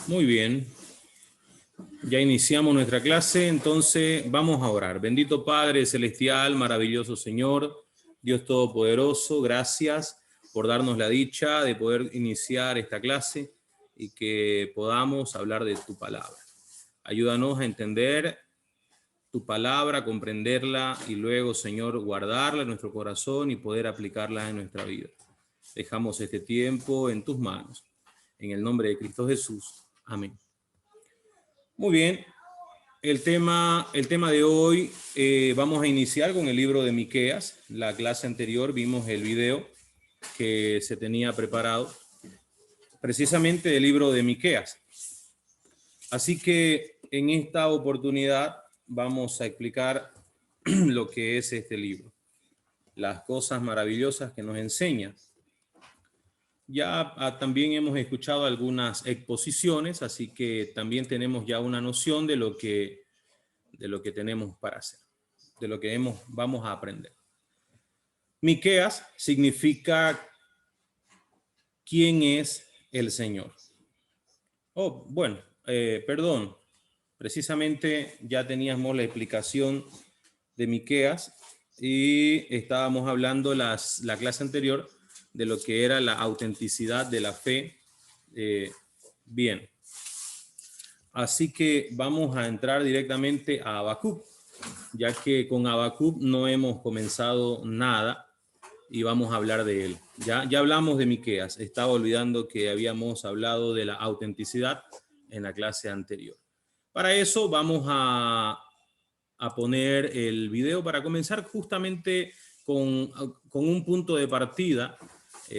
Muy bien, ya iniciamos nuestra clase, entonces vamos a orar. Bendito Padre Celestial, maravilloso Señor, Dios Todopoderoso, gracias por darnos la dicha de poder iniciar esta clase y que podamos hablar de tu palabra. Ayúdanos a entender tu palabra, comprenderla y luego, Señor, guardarla en nuestro corazón y poder aplicarla en nuestra vida. Dejamos este tiempo en tus manos. En el nombre de Cristo Jesús. Amén. Muy bien, el tema de hoy vamos a iniciar con el libro de Miqueas. La clase anterior vimos el video que se tenía preparado precisamente del libro de Miqueas. Así que en esta oportunidad vamos a explicar lo que es este libro, las cosas maravillosas que nos enseña. Ya también hemos escuchado algunas exposiciones, así que también tenemos ya una noción de lo que tenemos para hacer, de lo que vamos a aprender. Miqueas significa ¿quién es el Señor? Perdón, precisamente ya teníamos la explicación de Miqueas y estábamos hablando la clase anterior de lo que era la autenticidad de la fe. Bien, así que vamos a entrar directamente a Habacuc, ya que con Habacuc no hemos comenzado nada y vamos a hablar de él. Ya hablamos de Miqueas, estaba olvidando que habíamos hablado de la autenticidad en la clase anterior. Para eso vamos a poner el video para comenzar justamente con un punto de partida.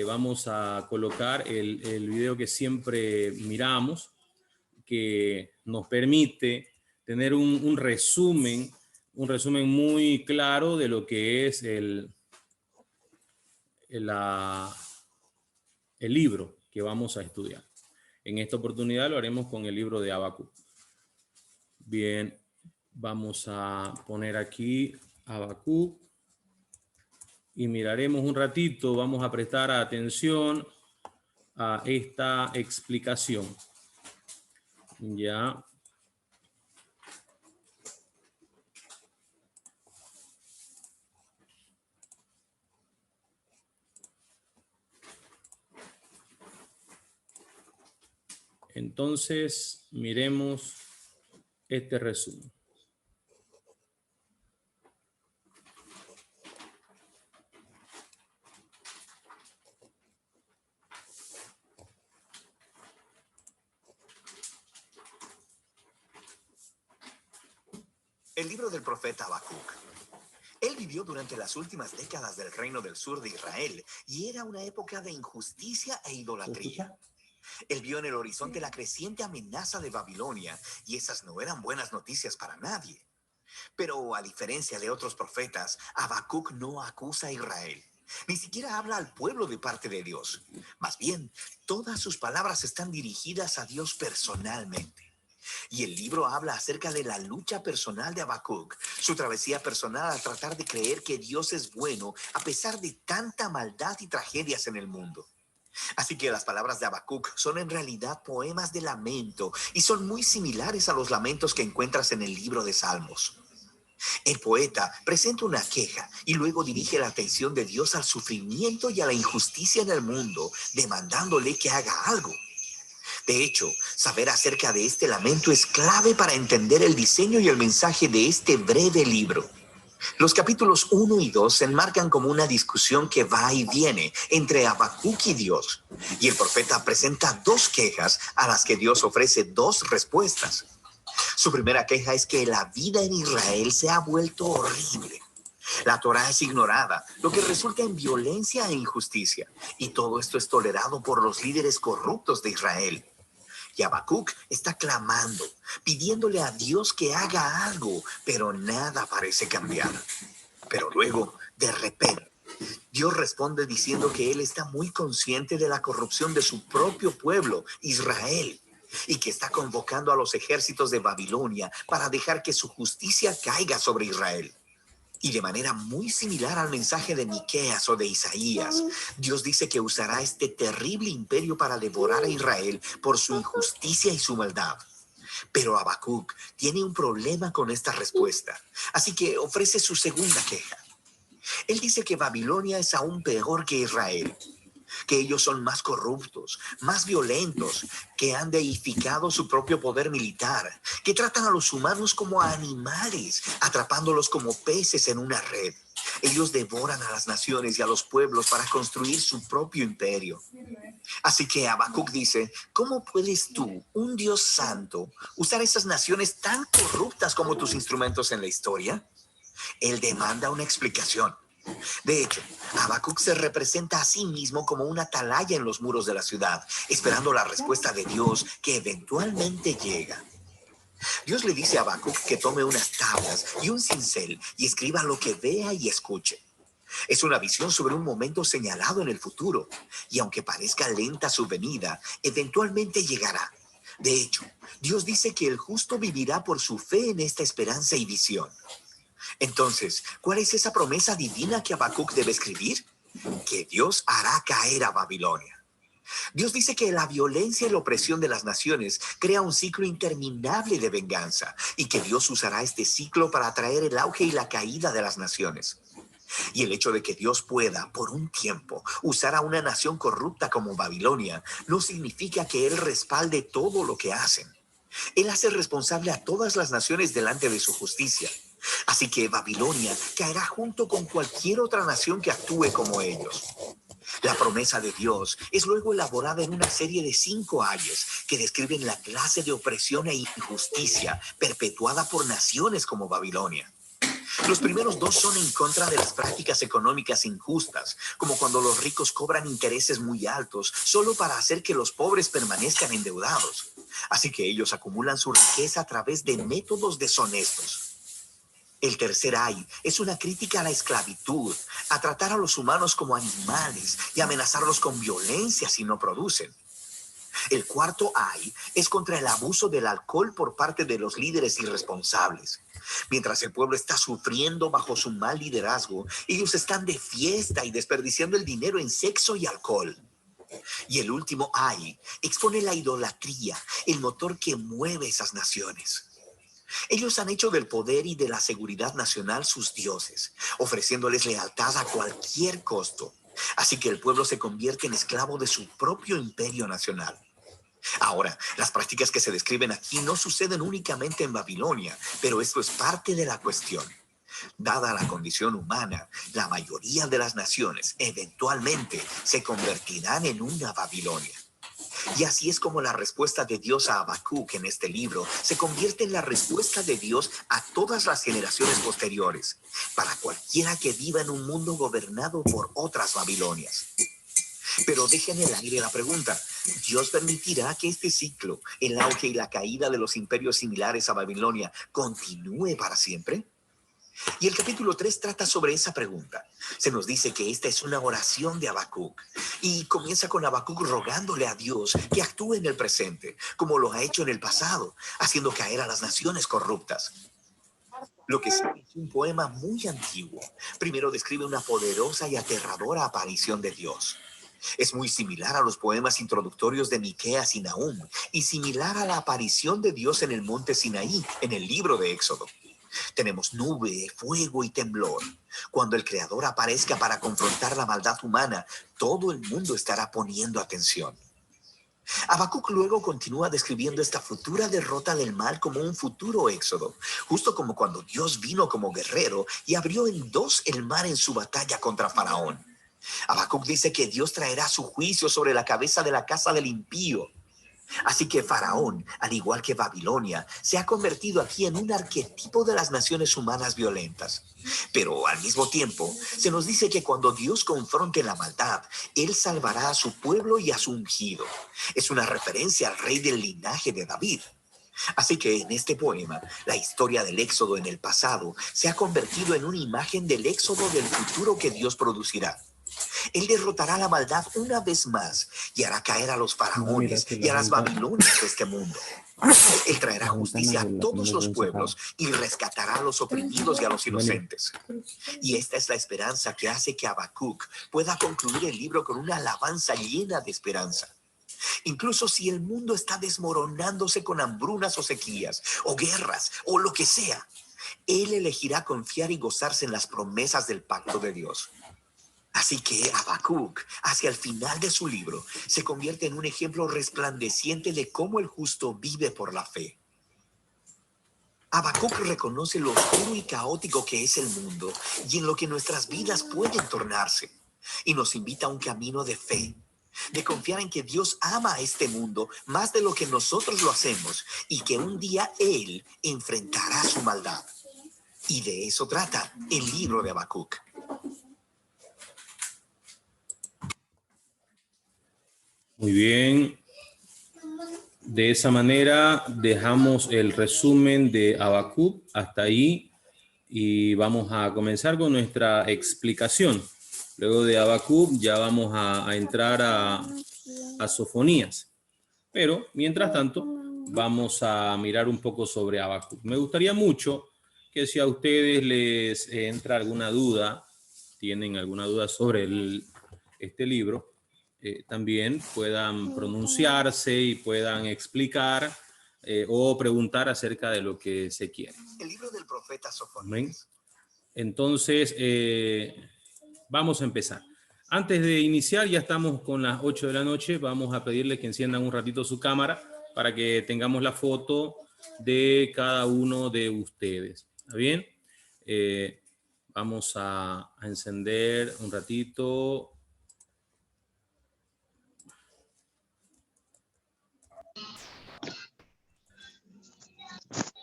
Vamos a colocar el video que siempre miramos, que nos permite tener un resumen muy claro de lo que es el libro que vamos a estudiar. En esta oportunidad lo haremos con el libro de Habacuc. Bien, vamos a poner aquí Habacuc y miraremos un ratito, vamos a prestar atención a esta explicación. Ya. Entonces, miremos este resumen. El libro del profeta Habacuc. Él vivió durante las últimas décadas del reino del sur de Israel y era una época de injusticia e idolatría. Él vio en el horizonte la creciente amenaza de Babilonia y esas no eran buenas noticias para nadie. Pero a diferencia de otros profetas, Habacuc no acusa a Israel. Ni siquiera habla al pueblo de parte de Dios. Más bien, todas sus palabras están dirigidas a Dios personalmente. Y el libro habla acerca de la lucha personal de Habacuc, su travesía personal al tratar de creer que Dios es bueno a pesar de tanta maldad y tragedias en el mundo. Así que las palabras de Habacuc son en realidad poemas de lamento y son muy similares a los lamentos que encuentras en el libro de Salmos. El poeta presenta una queja y luego dirige la atención de Dios al sufrimiento y a la injusticia en el mundo, demandándole que haga algo. De hecho, saber acerca de este lamento es clave para entender el diseño y el mensaje de este breve libro. Los capítulos 1 y 2 se enmarcan como una discusión que va y viene entre Habacuc y Dios. Y el profeta presenta dos quejas a las que Dios ofrece dos respuestas. Su primera queja es que la vida en Israel se ha vuelto horrible. La Torá es ignorada, lo que resulta en violencia e injusticia. Y todo esto es tolerado por los líderes corruptos de Israel. Y Habacuc está clamando, pidiéndole a Dios que haga algo, pero nada parece cambiar. Pero luego, de repente, Dios responde diciendo que Él está muy consciente de la corrupción de su propio pueblo, Israel, y que está convocando a los ejércitos de Babilonia para dejar que su justicia caiga sobre Israel. Y de manera muy similar al mensaje de Miqueas o de Isaías, Dios dice que usará este terrible imperio para devorar a Israel por su injusticia y su maldad. Pero Habacuc tiene un problema con esta respuesta, así que ofrece su segunda queja. Él dice que Babilonia es aún peor que Israel, que ellos son más corruptos, más violentos, que han deificado su propio poder militar, que tratan a los humanos como a animales, atrapándolos como peces en una red. Ellos devoran a las naciones y a los pueblos para construir su propio imperio. Así que Habacuc dice, ¿cómo puedes tú, un Dios santo, usar esas naciones tan corruptas como tus instrumentos en la historia? Él demanda una explicación. De hecho, Habacuc se representa a sí mismo como una atalaya en los muros de la ciudad, esperando la respuesta de Dios que eventualmente llega. Dios le dice a Habacuc que tome unas tablas y un cincel y escriba lo que vea y escuche. Es una visión sobre un momento señalado en el futuro, y aunque parezca lenta su venida, eventualmente llegará. De hecho, Dios dice que el justo vivirá por su fe en esta esperanza y visión. Entonces, ¿cuál es esa promesa divina que Habacuc debe escribir? Que Dios hará caer a Babilonia. Dios dice que la violencia y la opresión de las naciones crea un ciclo interminable de venganza y que Dios usará este ciclo para atraer el auge y la caída de las naciones. Y el hecho de que Dios pueda, por un tiempo, usar a una nación corrupta como Babilonia no significa que Él respalde todo lo que hacen. Él hace responsable a todas las naciones delante de su justicia. Así que Babilonia caerá junto con cualquier otra nación que actúe como ellos. La promesa de Dios es luego elaborada en una serie de 5 ayes que describen la clase de opresión e injusticia perpetuada por naciones como Babilonia. Los primeros 2 son en contra de las prácticas económicas injustas, como cuando los ricos cobran intereses muy altos solo para hacer que los pobres permanezcan endeudados. Así que ellos acumulan su riqueza a través de métodos deshonestos. El tercer ay es una crítica a la esclavitud, a tratar a los humanos como animales y amenazarlos con violencia si no producen. El cuarto ay es contra el abuso del alcohol por parte de los líderes irresponsables. Mientras el pueblo está sufriendo bajo su mal liderazgo, ellos están de fiesta y desperdiciando el dinero en sexo y alcohol. Y el último ay expone la idolatría, el motor que mueve esas naciones. Ellos han hecho del poder y de la seguridad nacional sus dioses, ofreciéndoles lealtad a cualquier costo. Así que el pueblo se convierte en esclavo de su propio imperio nacional. Ahora, las prácticas que se describen aquí no suceden únicamente en Babilonia, pero esto es parte de la cuestión. Dada la condición humana, la mayoría de las naciones eventualmente se convertirán en una Babilonia. Y así es como la respuesta de Dios a Habacuc en este libro se convierte en la respuesta de Dios a todas las generaciones posteriores, para cualquiera que viva en un mundo gobernado por otras Babilonias. Pero deja en el aire la pregunta, ¿Dios permitirá que este ciclo, el auge y la caída de los imperios similares a Babilonia, continúe para siempre? Y el capítulo 3 trata sobre esa pregunta. Se nos dice que esta es una oración de Habacuc y comienza con Habacuc rogándole a Dios que actúe en el presente, como lo ha hecho en el pasado, haciendo caer a las naciones corruptas. Lo que sigue es un poema muy antiguo. Primero describe una poderosa y aterradora aparición de Dios. Es muy similar a los poemas introductorios de Miqueas y Nahum y similar a la aparición de Dios en el monte Sinaí, en el libro de Éxodo. Tenemos nube, fuego y temblor. Cuando el Creador aparezca para confrontar la maldad humana, todo el mundo estará poniendo atención. Habacuc luego continúa describiendo esta futura derrota del mal como un futuro éxodo, justo como cuando Dios vino como guerrero y abrió en 2 el mar en su batalla contra Faraón. Habacuc dice que Dios traerá su juicio sobre la cabeza de la casa del impío. Así que Faraón, al igual que Babilonia, se ha convertido aquí en un arquetipo de las naciones humanas violentas. Pero al mismo tiempo, se nos dice que cuando Dios confronte la maldad, Él salvará a su pueblo y a su ungido. Es una referencia al rey del linaje de David. Así que en este poema, la historia del éxodo en el pasado se ha convertido en una imagen del éxodo del futuro que Dios producirá. Él derrotará la maldad una vez más y hará caer a los faraones y a las babilonias de este mundo. Él traerá justicia a todos los pueblos y rescatará a los oprimidos y a los inocentes. Y esta es la esperanza que hace que Habacuc pueda concluir el libro con una alabanza llena de esperanza. Incluso si el mundo está desmoronándose con hambrunas o sequías, o guerras, o lo que sea, él elegirá confiar y gozarse en las promesas del pacto de Dios. Así que Habacuc, hacia el final de su libro, se convierte en un ejemplo resplandeciente de cómo el justo vive por la fe. Habacuc reconoce lo oscuro y caótico que es el mundo y en lo que nuestras vidas pueden tornarse, y nos invita a un camino de fe, de confiar en que Dios ama a este mundo más de lo que nosotros lo hacemos y que un día Él enfrentará su maldad. Y de eso trata el libro de Habacuc. Muy bien. De esa manera dejamos el resumen de Habacuc hasta ahí y vamos a comenzar con nuestra explicación. Luego de Habacuc ya vamos a entrar a Sofonías. Pero, mientras tanto, vamos a mirar un poco sobre Habacuc. Me gustaría mucho que si a ustedes les entra alguna duda, tienen alguna duda sobre este libro, también puedan pronunciarse y puedan explicar o preguntar acerca de lo que se quiere. El libro del profeta Sofonías. Entonces, vamos a empezar. Antes de iniciar, ya estamos con las 8 de la noche, vamos a pedirles que enciendan un ratito su cámara para que tengamos la foto de cada uno de ustedes. ¿Está bien? Vamos a encender un ratito.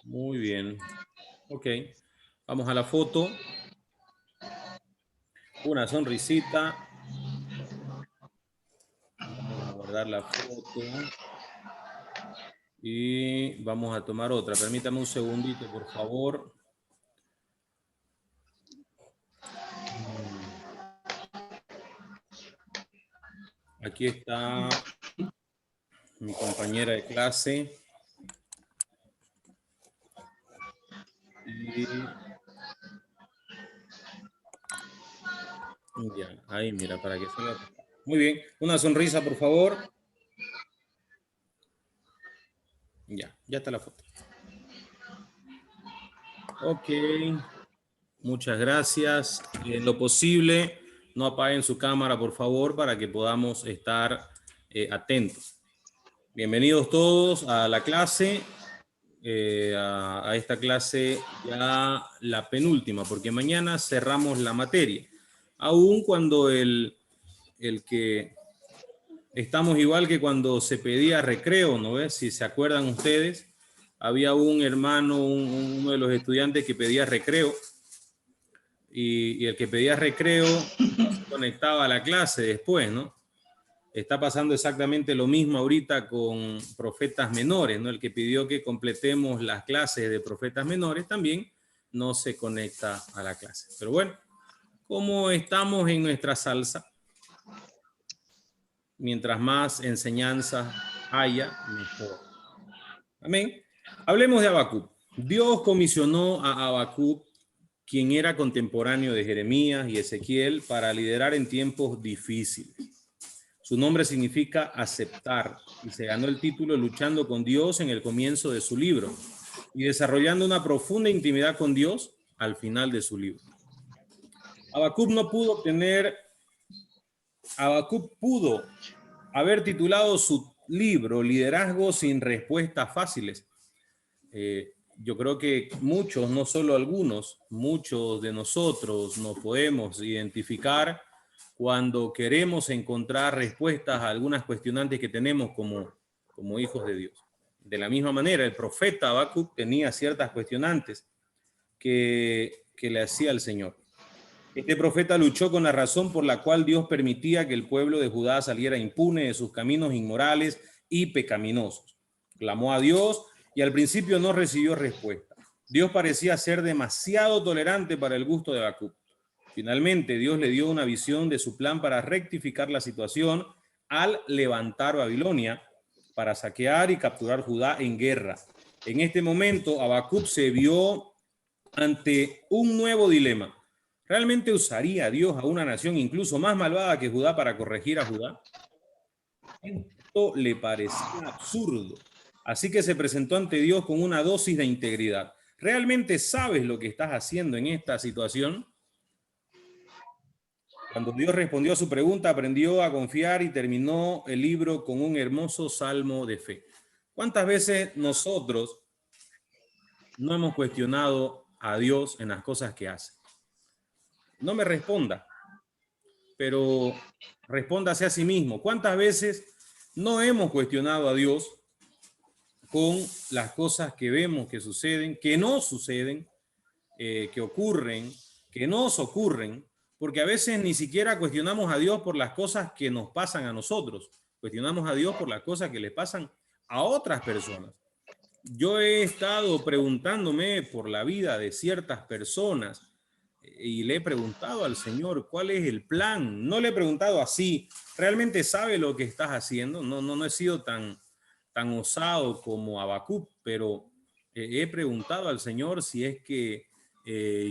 Muy bien. Ok. Vamos a la foto. Una sonrisita. Vamos a guardar la foto. Y vamos a tomar otra. Permítame un segundito, por favor. Aquí está mi compañera de clase. Y ya, ahí mira, para que se vea. Muy bien, una sonrisa, por favor. Ya está la foto. Ok, muchas gracias. En lo posible, no apaguen su cámara, por favor, para que podamos estar atentos. Bienvenidos todos a la clase. A esta clase ya la penúltima, porque mañana cerramos la materia. Aún cuando el que estamos igual que cuando se pedía recreo, ¿no ves? Si se acuerdan ustedes, había un hermano, uno de los estudiantes que pedía recreo y el que pedía recreo se conectaba a la clase después, ¿no? Está pasando exactamente lo mismo ahorita con profetas menores, ¿no? El que pidió que completemos las clases de profetas menores también no se conecta a la clase. Pero bueno, como estamos en nuestra salsa, mientras más enseñanza haya, mejor. Amén. Hablemos de Habacuc. Dios comisionó a Habacuc, quien era contemporáneo de Jeremías y Ezequiel, para liderar en tiempos difíciles. Su nombre significa aceptar y se ganó el título luchando con Dios en el comienzo de su libro y desarrollando una profunda intimidad con Dios al final de su libro. Habacuc pudo haber titulado su libro Liderazgo sin respuestas fáciles. Yo creo que muchos, no solo algunos, muchos de nosotros nos podemos identificar cuando queremos encontrar respuestas a algunas cuestionantes que tenemos como hijos de Dios. De la misma manera, el profeta Habacuc tenía ciertas cuestionantes que le hacía el Señor. Este profeta luchó con la razón por la cual Dios permitía que el pueblo de Judá saliera impune de sus caminos inmorales y pecaminosos. Clamó a Dios y al principio no recibió respuesta. Dios parecía ser demasiado tolerante para el gusto de Habacuc. Finalmente, Dios le dio una visión de su plan para rectificar la situación al levantar Babilonia para saquear y capturar Judá en guerra. En este momento, Habacuc se vio ante un nuevo dilema. ¿Realmente usaría Dios a una nación incluso más malvada que Judá para corregir a Judá? Esto le parecía absurdo. Así que se presentó ante Dios con una dosis de integridad. ¿Realmente sabes lo que estás haciendo en esta situación? Cuando Dios respondió a su pregunta, aprendió a confiar y terminó el libro con un hermoso salmo de fe. ¿Cuántas veces nosotros no hemos cuestionado a Dios en las cosas que hace? No me responda, pero respóndase a sí mismo. ¿Cuántas veces no hemos cuestionado a Dios con las cosas que vemos que suceden, que no suceden, que ocurren, que nos ocurren? Porque a veces ni siquiera cuestionamos a Dios por las cosas que nos pasan a nosotros. Cuestionamos a Dios por las cosas que le pasan a otras personas. Yo he estado preguntándome por la vida de ciertas personas y le he preguntado al Señor cuál es el plan. No le he preguntado así, ¿realmente sabe lo que estás haciendo? No he sido tan osado como Habacuc, pero he preguntado al Señor si es que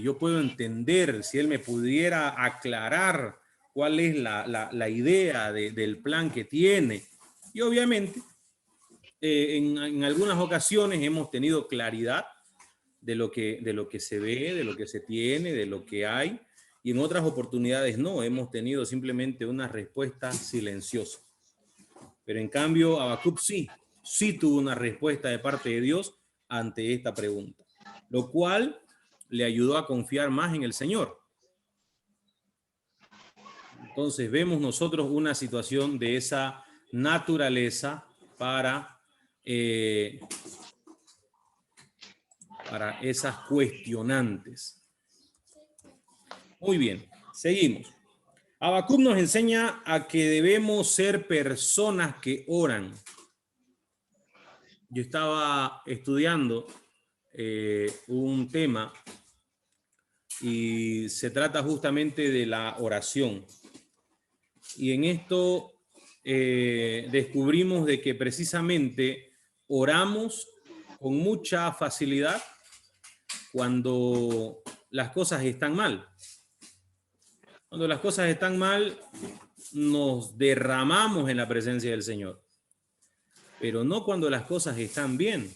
yo puedo entender, si Él me pudiera aclarar cuál es la idea del plan que tiene. Y obviamente, en algunas ocasiones hemos tenido claridad de lo que se ve, de lo que se tiene, de lo que hay, y en otras oportunidades no, hemos tenido simplemente una respuesta silenciosa. Pero en cambio, Habacuc sí tuvo una respuesta de parte de Dios ante esta pregunta, lo cual le ayudó a confiar más en el Señor. Entonces vemos nosotros una situación de esa naturaleza para esas cuestionantes. Muy bien, seguimos. Habacuc nos enseña a que debemos ser personas que oran. Yo estaba estudiando un tema y se trata justamente de la oración. Y en esto descubrimos de que precisamente oramos con mucha facilidad cuando las cosas están mal. Cuando las cosas están mal, nos derramamos en la presencia del Señor. Pero no cuando las cosas están bien.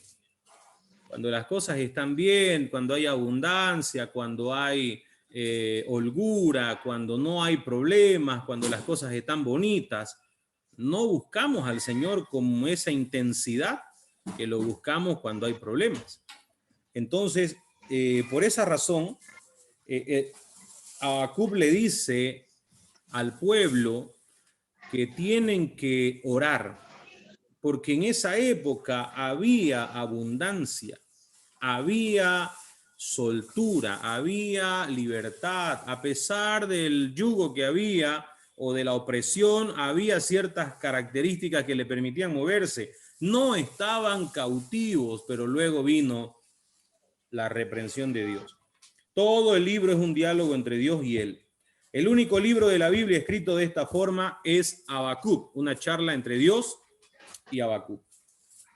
Cuando las cosas están bien, cuando hay abundancia, cuando hay holgura, cuando no hay problemas, cuando las cosas están bonitas, no buscamos al Señor con esa intensidad que lo buscamos cuando hay problemas. Entonces, por esa razón, Habacuc le dice al pueblo que tienen que orar, porque en esa época había abundancia, había soltura, había libertad. A pesar del yugo que había o de la opresión, había ciertas características que le permitían moverse. No estaban cautivos, pero luego vino la reprensión de Dios. Todo el libro es un diálogo entre Dios y él. El único libro de la Biblia escrito de esta forma es Habacuc, una charla entre Dios y Habacuc.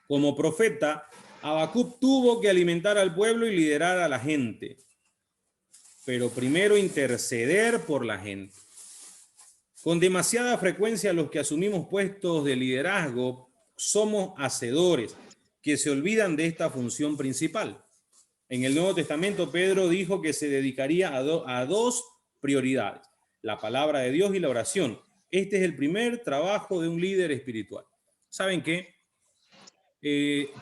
Como profeta, Habacuc tuvo que alimentar al pueblo y liderar a la gente, pero primero interceder por la gente. Con demasiada frecuencia los que asumimos puestos de liderazgo somos hacedores que se olvidan de esta función principal. En el Nuevo Testamento, Pedro dijo que se dedicaría a dos prioridades: la palabra de Dios y la oración. Este es el primer trabajo de un líder espiritual. ¿Saben qué?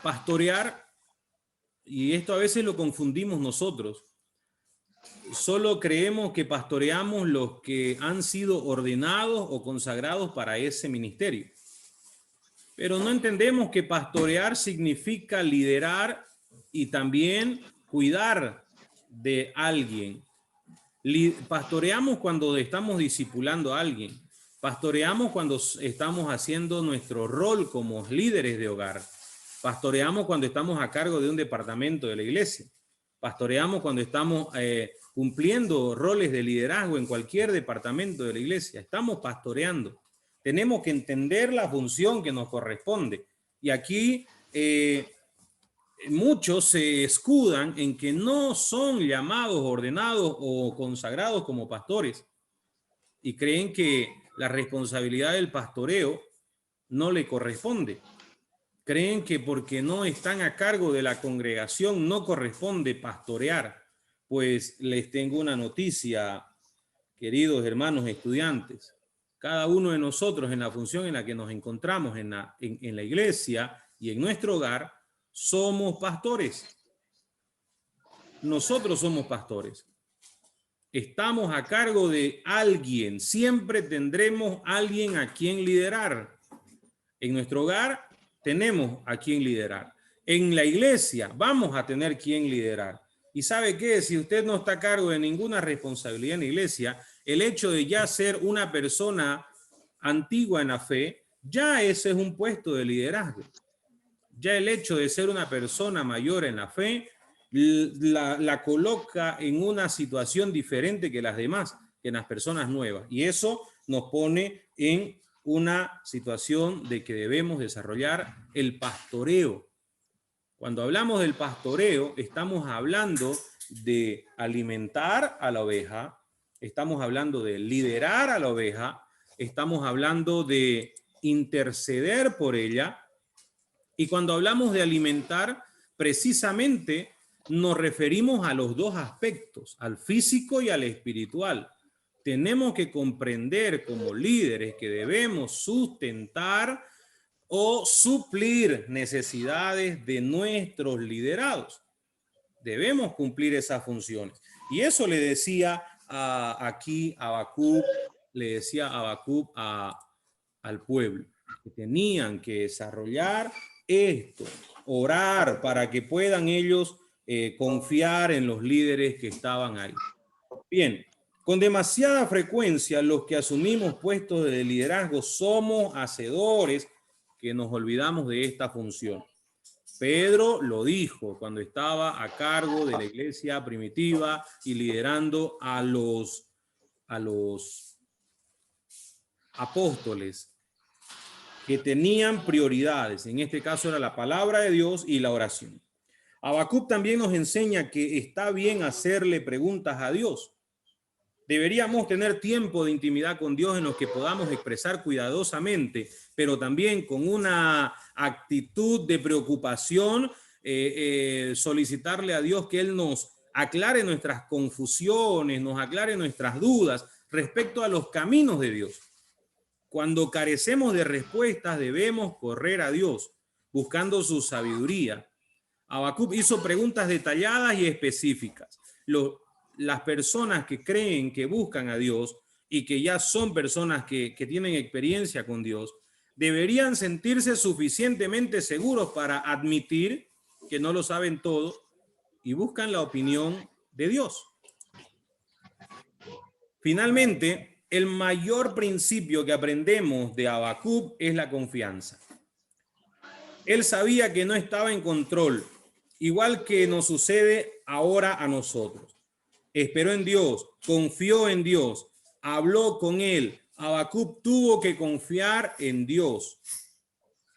Pastorear, y esto a veces lo confundimos nosotros, solo creemos que pastoreamos los que han sido ordenados o consagrados para ese ministerio. Pero no entendemos que pastorear significa liderar y también cuidar de alguien. Pastoreamos cuando estamos discipulando a alguien. Pastoreamos cuando estamos haciendo nuestro rol como líderes de hogar. Pastoreamos cuando estamos a cargo de un departamento de la iglesia. Pastoreamos cuando estamos cumpliendo roles de liderazgo en cualquier departamento de la iglesia. Estamos pastoreando. Tenemos que entender la función que nos corresponde. Y aquí muchos se escudan en que no son llamados, ordenados o consagrados como pastores y creen que la responsabilidad del pastoreo no le corresponde. Creen que porque no están a cargo de la congregación no corresponde pastorear. Pues les tengo una noticia, queridos hermanos estudiantes. Cada uno de nosotros en la función en la que nos encontramos en la iglesia y en nuestro hogar, somos pastores. Nosotros somos pastores. Estamos a cargo de alguien. Siempre tendremos alguien a quien liderar. En nuestro hogar tenemos a quien liderar. En la iglesia vamos a tener quien liderar. ¿Y sabe qué? Si usted no está a cargo de ninguna responsabilidad en la iglesia, el hecho de ya ser una persona antigua en la fe, ya ese es un puesto de liderazgo. Ya el hecho de ser una persona mayor en la fe la coloca en una situación diferente que las demás, que las personas nuevas. Y eso nos pone en una situación de que debemos desarrollar el pastoreo. Cuando hablamos del pastoreo, estamos hablando de alimentar a la oveja, estamos hablando de liderar a la oveja, estamos hablando de interceder por ella. Y cuando hablamos de alimentar, precisamente nos referimos a los dos aspectos, al físico y al espiritual. Tenemos que comprender como líderes que debemos sustentar o suplir necesidades de nuestros liderados. Debemos cumplir esas funciones. Y eso le decía aquí a Habacuc, le decía a Habacuc al pueblo, que tenían que desarrollar esto, orar para que puedan ellos confiar en los líderes que estaban ahí. Bien, con demasiada frecuencia los que asumimos puestos de liderazgo somos hacedores que nos olvidamos de esta función. Pedro lo dijo cuando estaba a cargo de la iglesia primitiva y liderando a los apóstoles que tenían prioridades. En este caso era la palabra de Dios y la oración. Habacuc también nos enseña que está bien hacerle preguntas a Dios. Deberíamos tener tiempo de intimidad con Dios en los que podamos expresar cuidadosamente, pero también con una actitud de preocupación, solicitarle a Dios que Él nos aclare nuestras confusiones, nos aclare nuestras dudas respecto a los caminos de Dios. Cuando carecemos de respuestas, debemos correr a Dios, buscando su sabiduría. Habacuc hizo preguntas detalladas y específicas. Las personas que creen que buscan a Dios y que ya son personas que tienen experiencia con Dios, deberían sentirse suficientemente seguros para admitir que no lo saben todo y buscan la opinión de Dios. Finalmente, el mayor principio que aprendemos de Habacuc es la confianza. Él sabía que no estaba en control, igual que nos sucede ahora a nosotros. Esperó en Dios, confió en Dios, habló con Él. Habacuc tuvo que confiar en Dios.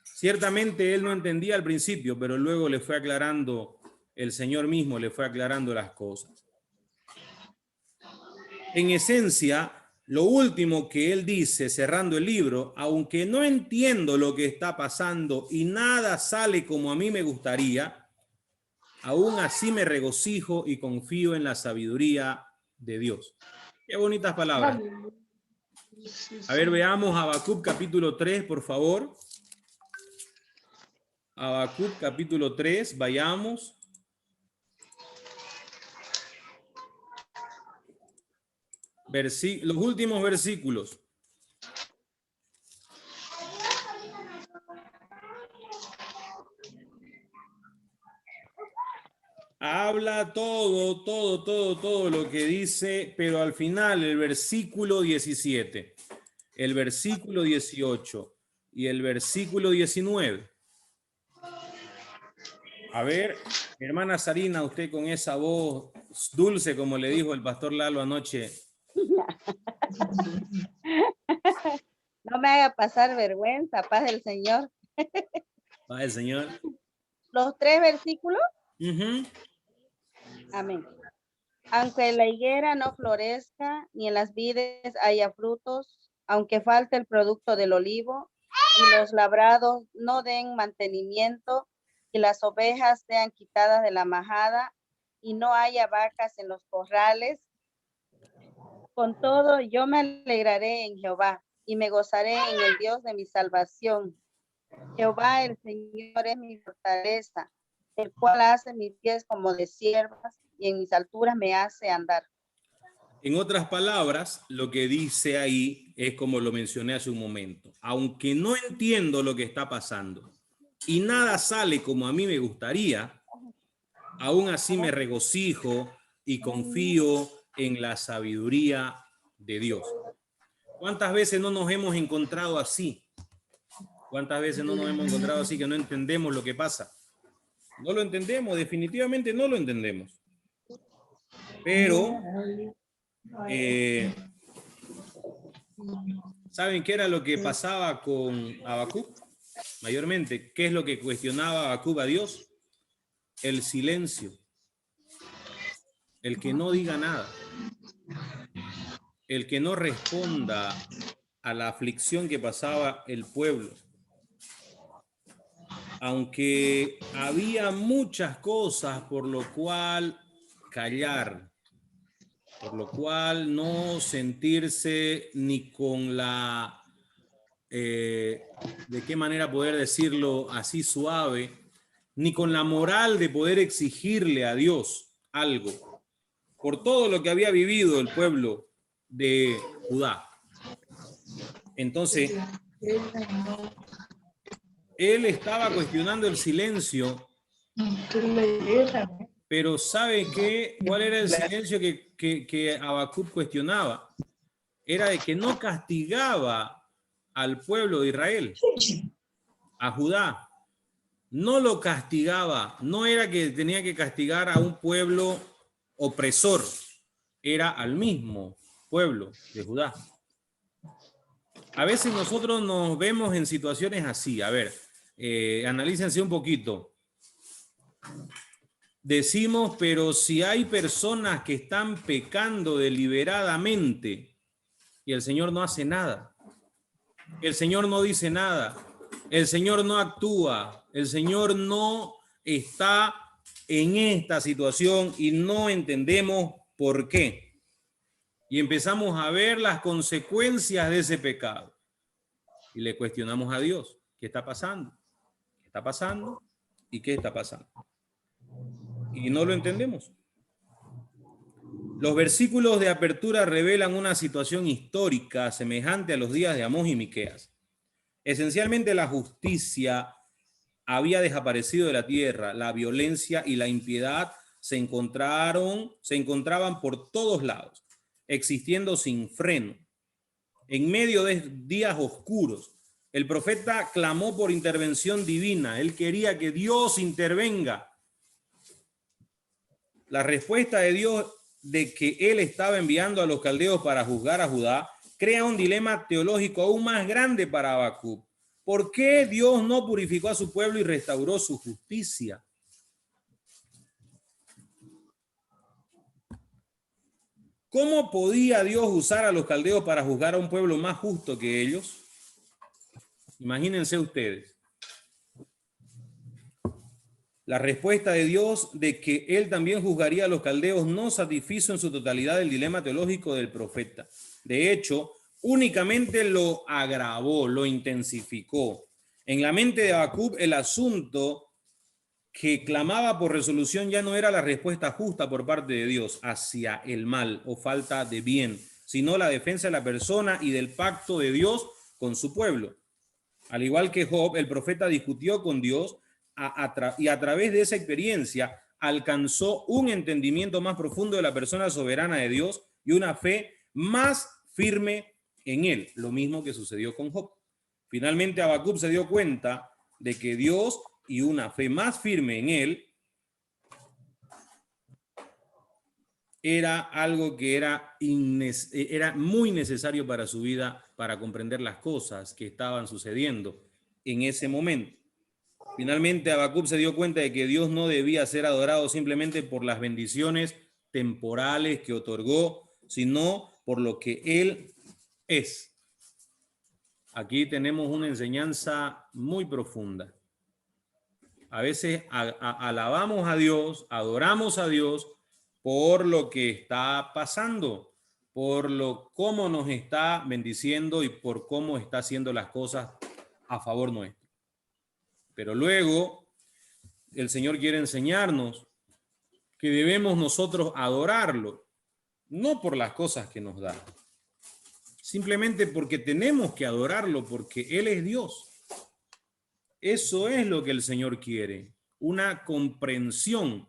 Ciertamente él no entendía al principio, pero luego le fue aclarando, el Señor mismo le fue aclarando las cosas. En esencia, lo último que él dice cerrando el libro, aunque no entiendo lo que está pasando y nada sale como a mí me gustaría, aún así me regocijo y confío en la sabiduría de Dios. Qué bonitas palabras. A ver, veamos Habacuc capítulo 3, por favor. Habacuc capítulo 3, vayamos. Los últimos versículos. Habla todo lo que dice, pero al final el versículo 17, el versículo 18 y el versículo 19. A ver, Hermana Sarina, usted con esa voz dulce, como le dijo el pastor Lalo anoche. No me haga pasar vergüenza, paz del Señor. Paz del Señor. Los 3 versículos. Ujú. Amén. Aunque la higuera no florezca, ni en las vides haya frutos, aunque falte el producto del olivo, y los labrados no den mantenimiento, y las ovejas sean quitadas de la majada, y no haya vacas en los corrales, con todo yo me alegraré en Jehová, y me gozaré en el Dios de mi salvación. Jehová el Señor es mi fortaleza, el cual hace mis pies como de siervas, y en mis alturas me hace andar. En otras palabras, lo que dice ahí es como lo mencioné hace un momento. Aunque no entiendo lo que está pasando y nada sale como a mí me gustaría, aún así me regocijo y confío en la sabiduría de Dios. ¿Cuántas veces no nos hemos encontrado así? ¿Cuántas veces no nos hemos encontrado así que no entendemos lo que pasa? No lo entendemos, definitivamente no lo entendemos. Pero ¿saben qué era lo que pasaba con Habacuc? Mayormente, ¿qué es lo que cuestionaba Habacuc a Dios? El silencio. El que no diga nada. El que no responda a la aflicción que pasaba el pueblo. Aunque había muchas cosas por lo cual callar, por lo cual no sentirse ni con la, de qué manera poder decirlo así suave, ni con la moral de poder exigirle a Dios algo, por todo lo que había vivido el pueblo de Judá. Entonces, él estaba cuestionando el silencio, pero ¿sabe qué? ¿Cuál era el silencio que Habacuc cuestionaba? Era de que no castigaba al pueblo de Israel, a Judá. No lo castigaba, no era que tenía que castigar a un pueblo opresor, era al mismo pueblo de Judá. A veces nosotros nos vemos en situaciones así. A ver, analícense un poquito. Decimos, pero si hay personas que están pecando deliberadamente y el Señor no hace nada, el Señor no dice nada, el Señor no actúa, el Señor no está en esta situación y no entendemos por qué. Y empezamos a ver las consecuencias de ese pecado. Y le cuestionamos a Dios, ¿qué está pasando? ¿Qué está pasando? ¿Y qué está pasando? Y no lo entendemos. Los versículos de apertura revelan una situación histórica semejante a los días de Amós y Miqueas. Esencialmente la justicia había desaparecido de la tierra, la violencia y la impiedad se encontraban por todos lados, existiendo sin freno. En medio de días oscuros, el profeta clamó por intervención divina. Él quería que Dios intervenga. La respuesta de Dios de que él estaba enviando a los caldeos para juzgar a Judá crea un dilema teológico aún más grande para Habacuc. ¿Por qué Dios no purificó a su pueblo y restauró su justicia? ¿Cómo podía Dios usar a los caldeos para juzgar a un pueblo más justo que ellos? Imagínense ustedes. La respuesta de Dios de que él también juzgaría a los caldeos no satisfizo en su totalidad el dilema teológico del profeta. De hecho, únicamente lo agravó, lo intensificó. En la mente de Habacuc, el asunto que clamaba por resolución ya no era la respuesta justa por parte de Dios hacia el mal o falta de bien, sino la defensa de la persona y del pacto de Dios con su pueblo. Al igual que Job, el profeta discutió con Dios y a través de esa experiencia alcanzó un entendimiento más profundo de la persona soberana de Dios y una fe más firme en él, lo mismo que sucedió con Job. Finalmente Habacuc se dio cuenta de que Dios y una fe más firme en él era algo que era muy necesario para su vida, para comprender las cosas que estaban sucediendo en ese momento. Finalmente, Habacuc se dio cuenta de que Dios no debía ser adorado simplemente por las bendiciones temporales que otorgó, sino por lo que Él es. Aquí tenemos una enseñanza muy profunda. A veces alabamos a Dios, adoramos a Dios por lo que está pasando, por cómo nos está bendiciendo y por cómo está haciendo las cosas a favor nuestro. Pero luego el Señor quiere enseñarnos que debemos nosotros adorarlo, no por las cosas que nos da, simplemente porque tenemos que adorarlo, porque Él es Dios. Eso es lo que el Señor quiere, una comprensión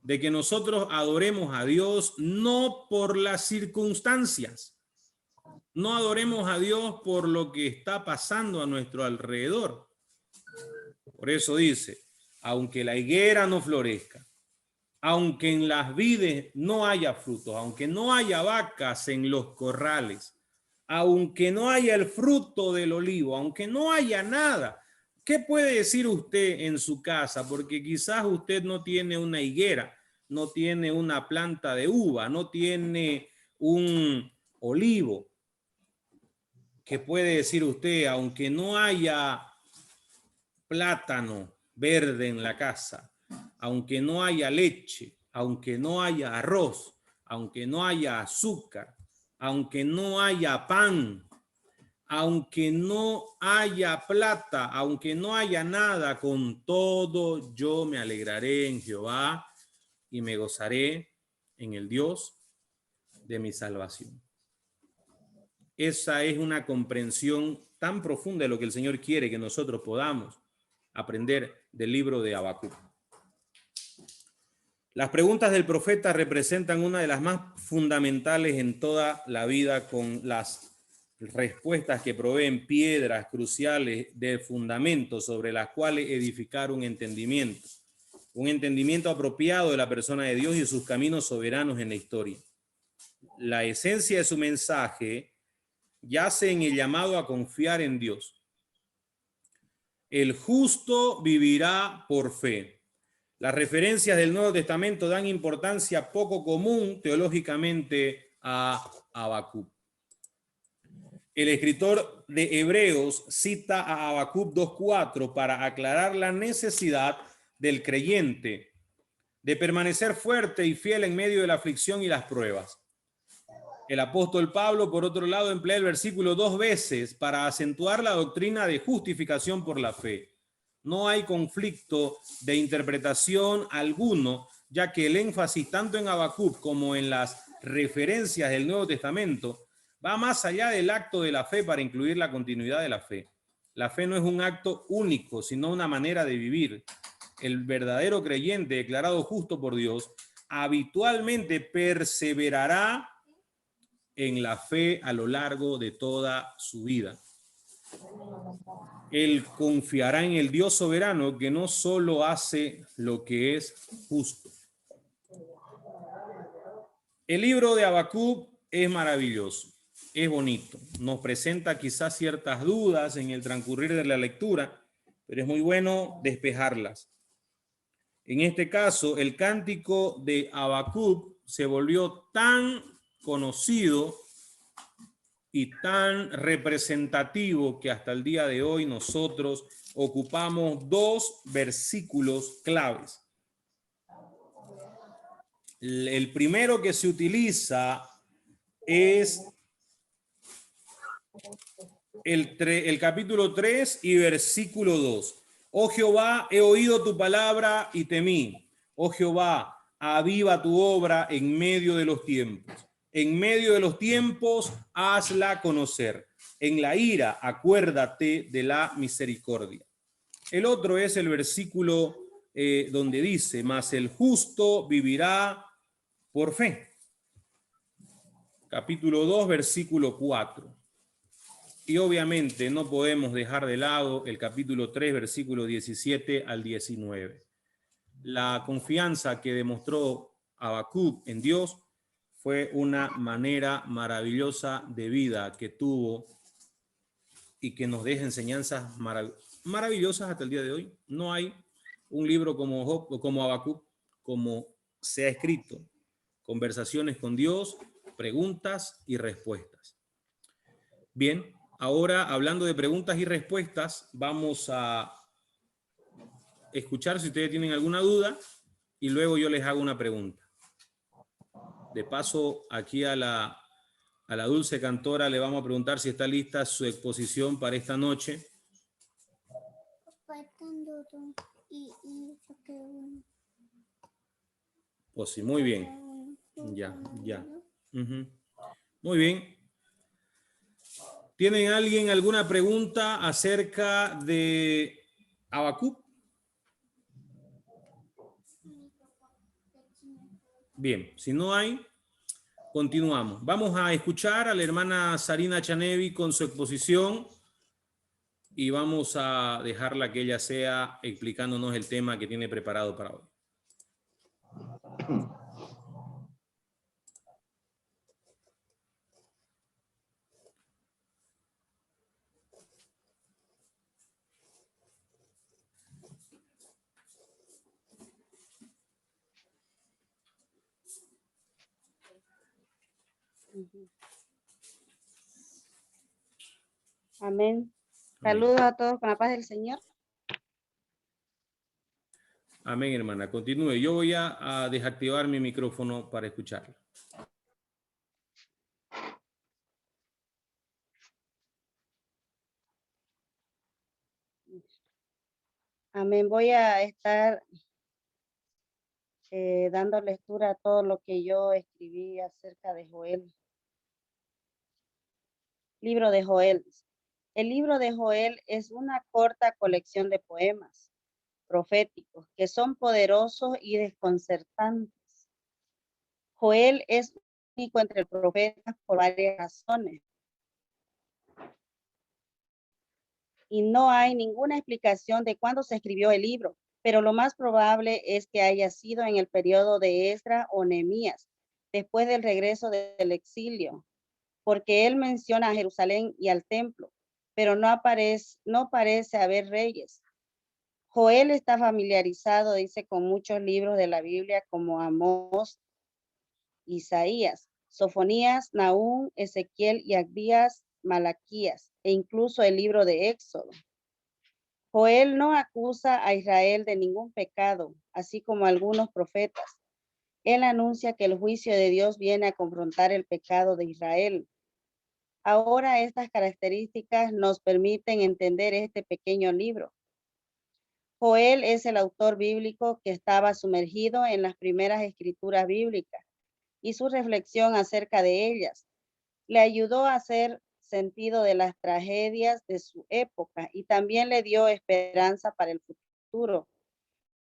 de que nosotros adoremos a Dios no por las circunstancias, no adoremos a Dios por lo que está pasando a nuestro alrededor. Por eso dice, aunque la higuera no florezca, aunque en las vides no haya frutos, aunque no haya vacas en los corrales, aunque no haya el fruto del olivo, aunque no haya nada, ¿qué puede decir usted en su casa? Porque quizás usted no tiene una higuera, no tiene una planta de uva, no tiene un olivo. ¿Qué puede decir usted? Aunque no haya plátano verde en la casa, aunque no haya leche, aunque no haya arroz, aunque no haya azúcar, aunque no haya pan, aunque no haya plata, aunque no haya nada, con todo yo me alegraré en Jehová y me gozaré en el Dios de mi salvación. Esa es una comprensión tan profunda de lo que el Señor quiere que nosotros podamos aprender del libro de Habacuc. Las preguntas del profeta representan una de las más fundamentales en toda la vida, con las respuestas que proveen piedras cruciales de fundamento sobre las cuales edificar un entendimiento apropiado de la persona de Dios y sus caminos soberanos en la historia. La esencia de su mensaje yace en el llamado a confiar en Dios. El justo vivirá por fe. Las referencias del Nuevo Testamento dan importancia poco común teológicamente a Habacuc. El escritor de Hebreos cita a Habacuc 2:4 para aclarar la necesidad del creyente de permanecer fuerte y fiel en medio de la aflicción y las pruebas. El apóstol Pablo, por otro lado, emplea el versículo 2 veces para acentuar la doctrina de justificación por la fe. No hay conflicto de interpretación alguno, ya que el énfasis tanto en Habacuc como en las referencias del Nuevo Testamento va más allá del acto de la fe para incluir la continuidad de la fe. La fe no es un acto único, sino una manera de vivir. El verdadero creyente declarado justo por Dios habitualmente perseverará en la fe a lo largo de toda su vida. Él confiará en el Dios soberano que no solo hace lo que es justo. El libro de Habacuc es maravilloso, es bonito. Nos presenta quizás ciertas dudas en el transcurrir de la lectura, pero es muy bueno despejarlas. En este caso, el cántico de Habacuc se volvió tan conocido y tan representativo que hasta el día de hoy nosotros ocupamos dos versículos claves. El primero que se utiliza es el capítulo 3 y versículo 2. Oh Jehová, he oído tu palabra y temí. Oh Jehová, aviva tu obra en medio de los tiempos. En medio de los tiempos, hazla conocer. En la ira, acuérdate de la misericordia. El otro es el versículo donde dice, mas el justo vivirá por fe. Capítulo 2, versículo 4. Y obviamente no podemos dejar de lado el capítulo 3, versículo 17 al 19. La confianza que demostró Habacuc en Dios fue una manera maravillosa de vida que tuvo y que nos deja enseñanzas maravillosas hasta el día de hoy. No hay un libro como Job o como Habacuc, como se ha escrito. Conversaciones con Dios, preguntas y respuestas. Bien, ahora hablando de preguntas y respuestas, vamos a escuchar si ustedes tienen alguna duda y luego yo les hago una pregunta. De paso, aquí a la dulce cantora le vamos a preguntar si está lista su exposición para esta noche. Pues sí, muy bien. Ya. Muy bien. ¿Tienen alguien alguna pregunta acerca de Habacuc? Bien, si no hay, continuamos. Vamos a escuchar a la hermana Sarina Chanevi con su exposición y vamos a dejarla que ella sea explicándonos el tema que tiene preparado para hoy. Amén. Saludos a todos con la paz del Señor. Amén, hermana. Continúe. Yo voy a desactivar mi micrófono para escucharla. Amén. Voy a estar dando lectura a todo lo que yo escribí acerca de Joel. Libro de Joel. El libro de Joel es una corta colección de poemas proféticos que son poderosos y desconcertantes. Joel es único entre profetas por varias razones. Y no hay ninguna explicación de cuándo se escribió el libro, pero lo más probable es que haya sido en el periodo de Esdras o Nehemías, después del regreso del exilio, porque él menciona a Jerusalén y al templo, pero no parece haber reyes. Joel está familiarizado, dice, con muchos libros de la Biblia como Amós, Isaías, Sofonías, Nahum, Ezequiel y Abdías, Malaquías, e incluso el libro de Éxodo. Joel no acusa a Israel de ningún pecado, así como algunos profetas. Él anuncia que el juicio de Dios viene a confrontar el pecado de Israel. Ahora estas características nos permiten entender este pequeño libro. Joel es el autor bíblico que estaba sumergido en las primeras escrituras bíblicas y su reflexión acerca de ellas le ayudó a hacer sentido de las tragedias de su época y también le dio esperanza para el futuro.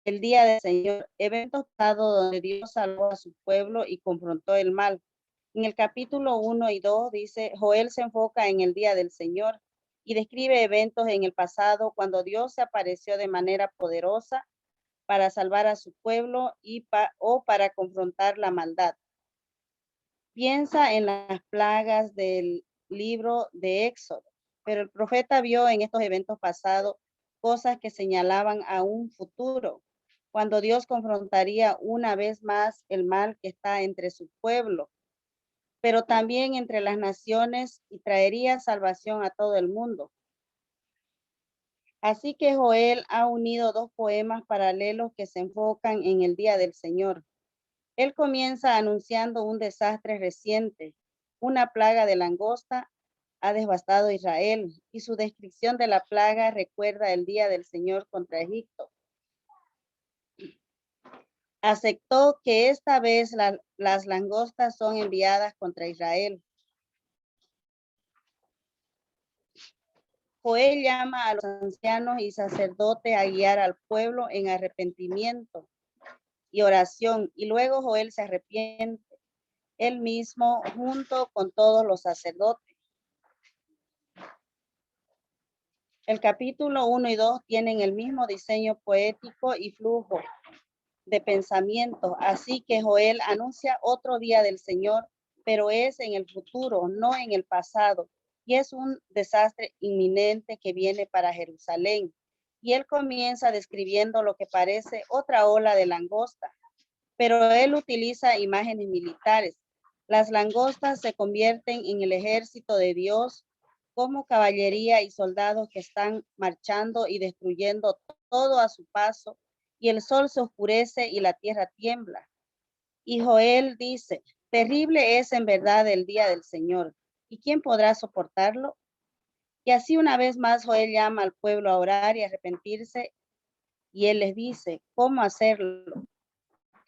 El día del Señor, evento pasado donde Dios salvó a su pueblo y confrontó el mal. En el capítulo 1 y 2 dice, Joel se enfoca en el día del Señor y describe eventos en el pasado cuando Dios se apareció de manera poderosa para salvar a su pueblo o para confrontar la maldad. Piensa en las plagas del libro de Éxodo, pero el profeta vio en estos eventos pasados cosas que señalaban a un futuro, cuando Dios confrontaría una vez más el mal que está entre su pueblo, pero también entre las naciones y traería salvación a todo el mundo. Así que Joel ha unido dos poemas paralelos que se enfocan en el día del Señor. Él comienza anunciando un desastre reciente. Una plaga de langosta ha devastado Israel y su descripción de la plaga recuerda el día del Señor contra Egipto. Aceptó que esta vez las langostas son enviadas contra Israel. Joel llama a los ancianos y sacerdotes a guiar al pueblo en arrepentimiento y oración, y luego Joel se arrepiente él mismo junto con todos los sacerdotes. El capítulo 1 y 2 tienen el mismo diseño poético y flujo. de pensamiento. Así que Joel anuncia otro día del Señor, pero es en el futuro, no en el pasado. Y es un desastre inminente que viene para Jerusalén. Y él comienza describiendo lo que parece otra ola de langosta, pero él utiliza imágenes militares. Las langostas se convierten en el ejército de Dios como caballería y soldados que están marchando y destruyendo todo a su paso, y el sol se oscurece y la tierra tiembla. Y Joel dice, terrible es en verdad el día del Señor, ¿y quién podrá soportarlo? Y así una vez más Joel llama al pueblo a orar y arrepentirse, y él les dice, ¿cómo hacerlo?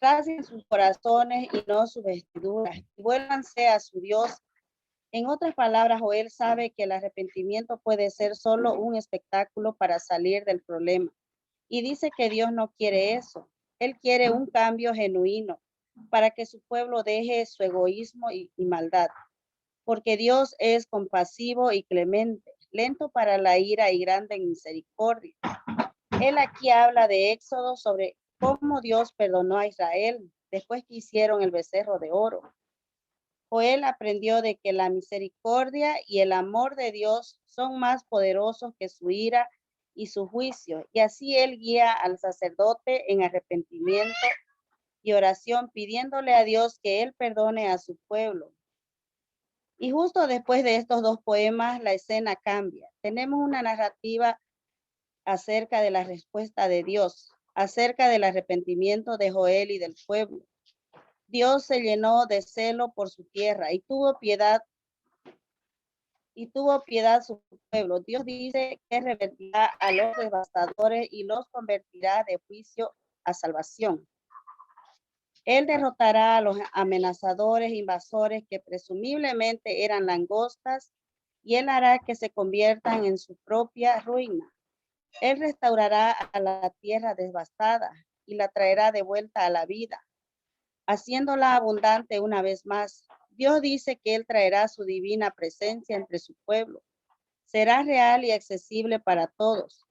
Rasguen sus corazones y no sus vestiduras, y vuélvanse a su Dios. En otras palabras, Joel sabe que el arrepentimiento puede ser solo un espectáculo para salir del problema. Y dice que Dios no quiere eso. Él quiere un cambio genuino para que su pueblo deje su egoísmo y maldad. Porque Dios es compasivo y clemente, lento para la ira y grande en misericordia. Él aquí habla de Éxodo sobre cómo Dios perdonó a Israel después que hicieron el becerro de oro. Joel aprendió de que la misericordia y el amor de Dios son más poderosos que su ira y su juicio, y así él guía al sacerdote en arrepentimiento y oración, pidiéndole a Dios que él perdone a su pueblo. Y justo después de estos dos poemas, la escena cambia. Tenemos una narrativa acerca de la respuesta de Dios, acerca del arrepentimiento de Joel y del pueblo. Dios se llenó de celo por su tierra y tuvo piedad su pueblo. Dios dice que revertirá a los devastadores y los convertirá de juicio a salvación. Él derrotará a los amenazadores, invasores que presumiblemente eran langostas, y él hará que se conviertan en su propia ruina. Él restaurará a la tierra devastada y la traerá de vuelta a la vida, haciéndola abundante una vez más. Dios dice que él traerá su divina presencia entre su pueblo. Será real y accesible para todos.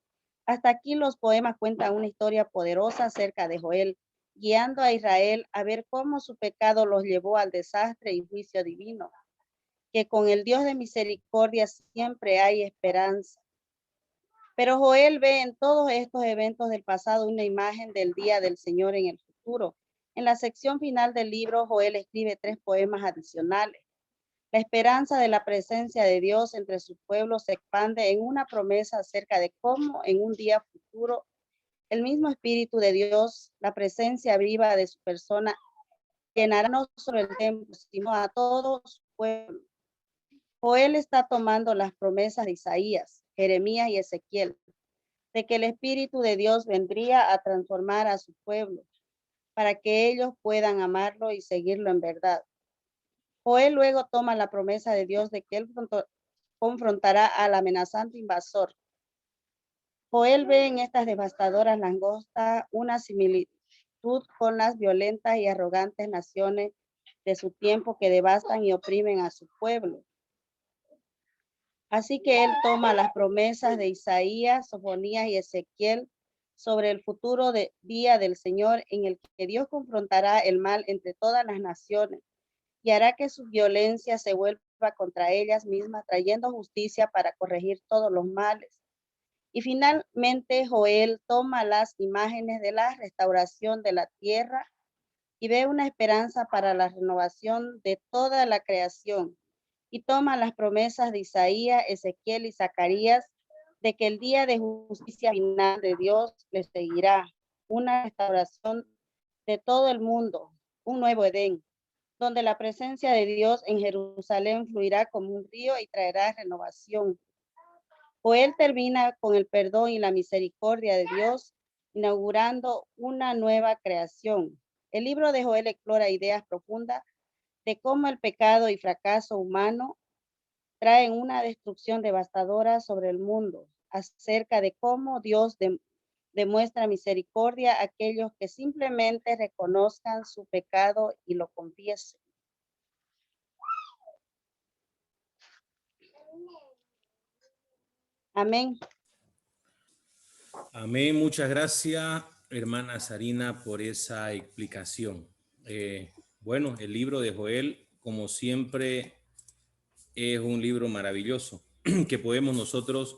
Hasta aquí los poemas cuentan una historia poderosa acerca de Joel, guiando a Israel a ver cómo su pecado los llevó al desastre y juicio divino, que con el Dios de misericordia siempre hay esperanza. Pero Joel ve en todos estos eventos del pasado una imagen del día del Señor en el futuro. En la sección final del libro, Joel escribe 3 poemas adicionales. La esperanza de la presencia de Dios entre su pueblo se expande en una promesa acerca de cómo en un día futuro el mismo Espíritu de Dios, la presencia viva de su persona, llenará no solo el templo, sino a todo su pueblo. Joel está tomando las promesas de Isaías, Jeremías y Ezequiel, de que el Espíritu de Dios vendría a transformar a su pueblo, para que ellos puedan amarlo y seguirlo en verdad. Joel luego toma la promesa de Dios de que él confrontará al amenazante invasor. Joel ve en estas devastadoras langostas una similitud con las violentas y arrogantes naciones de su tiempo que devastan y oprimen a su pueblo. Así que él toma las promesas de Isaías, Sofonías y Ezequiel sobre el futuro día del Señor, en el que Dios confrontará el mal entre todas las naciones y hará que su violencia se vuelva contra ellas mismas, trayendo justicia para corregir todos los males. Y finalmente Joel toma las imágenes de la restauración de la tierra y ve una esperanza para la renovación de toda la creación. Y toma las promesas de Isaías, Ezequiel y Zacarías de que el día de justicia final de Dios les seguirá, una restauración de todo el mundo, un nuevo Edén, donde la presencia de Dios en Jerusalén fluirá como un río y traerá renovación. Joel termina con el perdón y la misericordia de Dios, inaugurando una nueva creación. El libro de Joel explora ideas profundas de cómo el pecado y fracaso humano traen una destrucción devastadora sobre el mundo, acerca de cómo Dios demuestra misericordia a aquellos que simplemente reconozcan su pecado y lo confiesen. Amén. Amén, muchas gracias, hermana Sarina, por esa explicación. Bueno, el libro de Joel, como siempre, es un libro maravilloso que podemos nosotros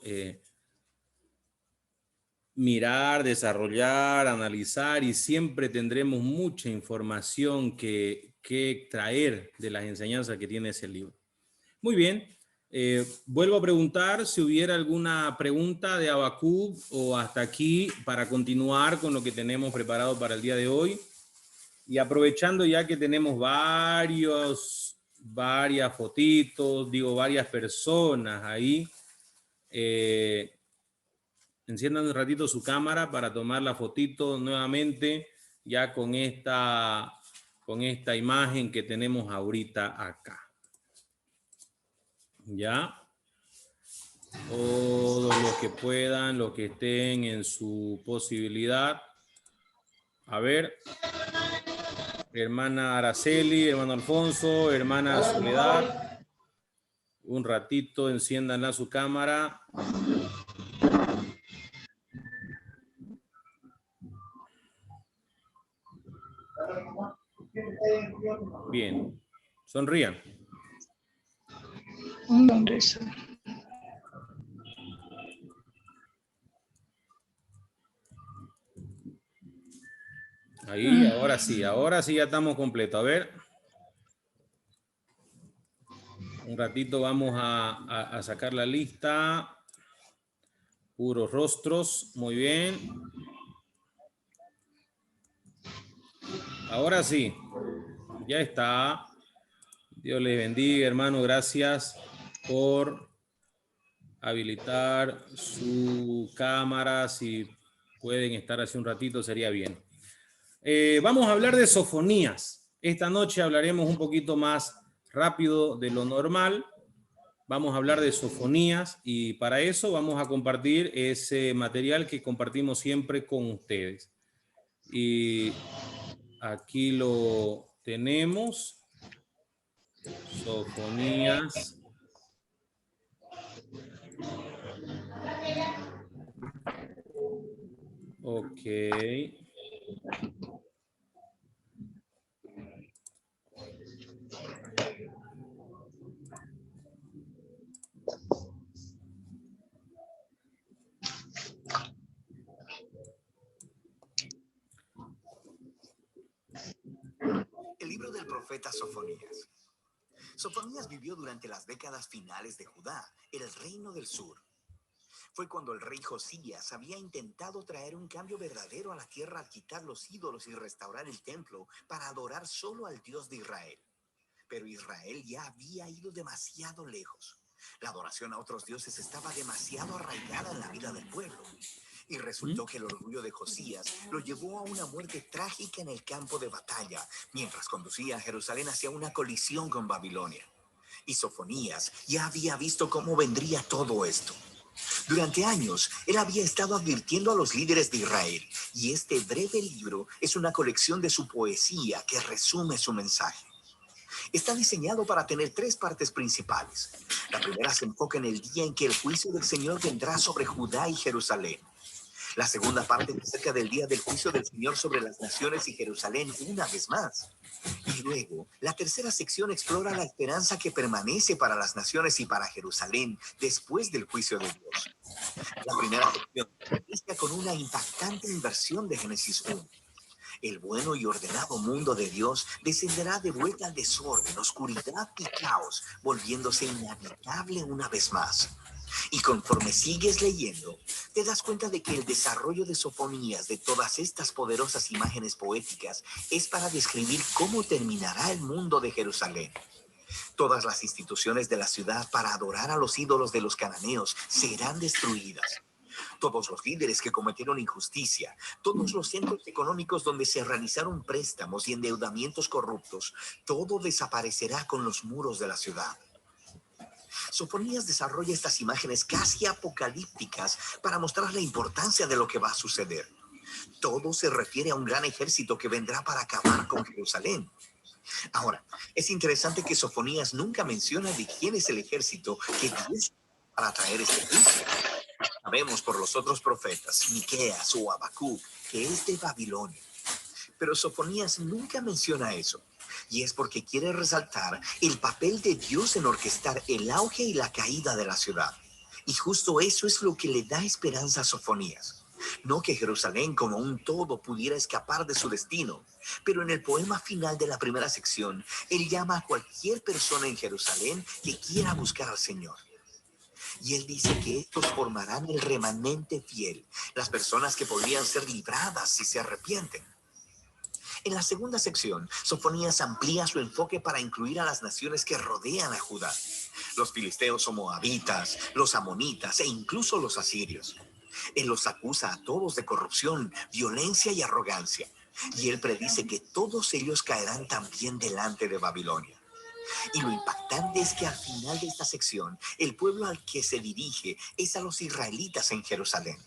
mirar, desarrollar, analizar, y siempre tendremos mucha información que extraer de las enseñanzas que tiene ese libro. Muy bien. Vuelvo a preguntar si hubiera alguna pregunta de Habacuc o hasta aquí para continuar con lo que tenemos preparado para el día de hoy. Y aprovechando ya que tenemos varias fotitos, varias personas ahí, enciendan un ratito su cámara para tomar la fotito nuevamente, ya con esta imagen que tenemos ahorita acá. Ya. Todos los que puedan, los que estén en su posibilidad. A ver. Hermana Araceli, hermano Alfonso, hermana Soledad. Un ratito, enciéndanla su cámara. Bien. Sonrían. Un sonrisa. Ahí, ahora sí ya estamos completos. A ver. Un ratito vamos a sacar la lista. Puros rostros, muy bien. Ahora sí, ya está. Dios les bendiga, hermano. Gracias por habilitar su cámara. Si pueden estar hace un ratito, sería bien. Vamos a hablar de Sofonías. Esta noche hablaremos un poquito más rápido de lo normal. Vamos a hablar de Sofonías y para eso vamos a compartir ese material que compartimos siempre con ustedes. Y aquí lo tenemos. Sofonías. Ok. El libro del profeta Sofonías. Sofonías vivió durante las décadas finales de Judá, el reino del sur. Fue cuando el rey Josías había intentado traer un cambio verdadero a la tierra al quitar los ídolos y restaurar el templo para adorar solo al Dios de Israel. Pero Israel ya había ido demasiado lejos. La adoración a otros dioses estaba demasiado arraigada en la vida del pueblo. Y resultó que el orgullo de Josías lo llevó a una muerte trágica en el campo de batalla, mientras conducía a Jerusalén hacia una colisión con Babilonia. Y Sofonías ya había visto cómo vendría todo esto. Durante años, él había estado advirtiendo a los líderes de Israel, y este breve libro es una colección de su poesía que resume su mensaje. Está diseñado para tener 3 partes principales. La primera se enfoca en el día en que el juicio del Señor vendrá sobre Judá y Jerusalén. La segunda parte es acerca del día del juicio del Señor sobre las naciones y Jerusalén una vez más. Y luego, la tercera sección explora la esperanza que permanece para las naciones y para Jerusalén después del juicio de Dios. La primera sección inicia con una impactante inversión de Génesis 1. El bueno y ordenado mundo de Dios descenderá de vuelta al desorden, oscuridad y caos, volviéndose inhabitable una vez más. Y conforme sigues leyendo, te das cuenta de que el desarrollo de Sofonías de todas estas poderosas imágenes poéticas es para describir cómo terminará el mundo de Jerusalén. Todas las instituciones de la ciudad para adorar a los ídolos de los cananeos serán destruidas. Todos los líderes que cometieron injusticia, todos los centros económicos donde se realizaron préstamos y endeudamientos corruptos, todo desaparecerá con los muros de la ciudad. Sofonías desarrolla estas imágenes casi apocalípticas para mostrar la importancia de lo que va a suceder. Todo se refiere a un gran ejército que vendrá para acabar con Jerusalén. Ahora, es interesante que Sofonías nunca menciona de quién es el ejército que Dios para traer este juicio. Sabemos por los otros profetas, Miqueas o Habacuc, que es de Babilonia. Pero Sofonías nunca menciona eso. Y es porque quiere resaltar el papel de Dios en orquestar el auge y la caída de la ciudad. Y justo eso es lo que le da esperanza a Sofonías. No que Jerusalén como un todo pudiera escapar de su destino, pero en el poema final de la primera sección, él llama a cualquier persona en Jerusalén que quiera buscar al Señor. Y él dice que estos formarán el remanente fiel, las personas que podrían ser libradas si se arrepienten. En la segunda sección, Sofonías amplía su enfoque para incluir a las naciones que rodean a Judá, los filisteos o moabitas, los amonitas e incluso los asirios. Él los acusa a todos de corrupción, violencia y arrogancia, y él predice que todos ellos caerán también delante de Babilonia. Y lo impactante es que al final de esta sección, el pueblo al que se dirige es a los israelitas en Jerusalén.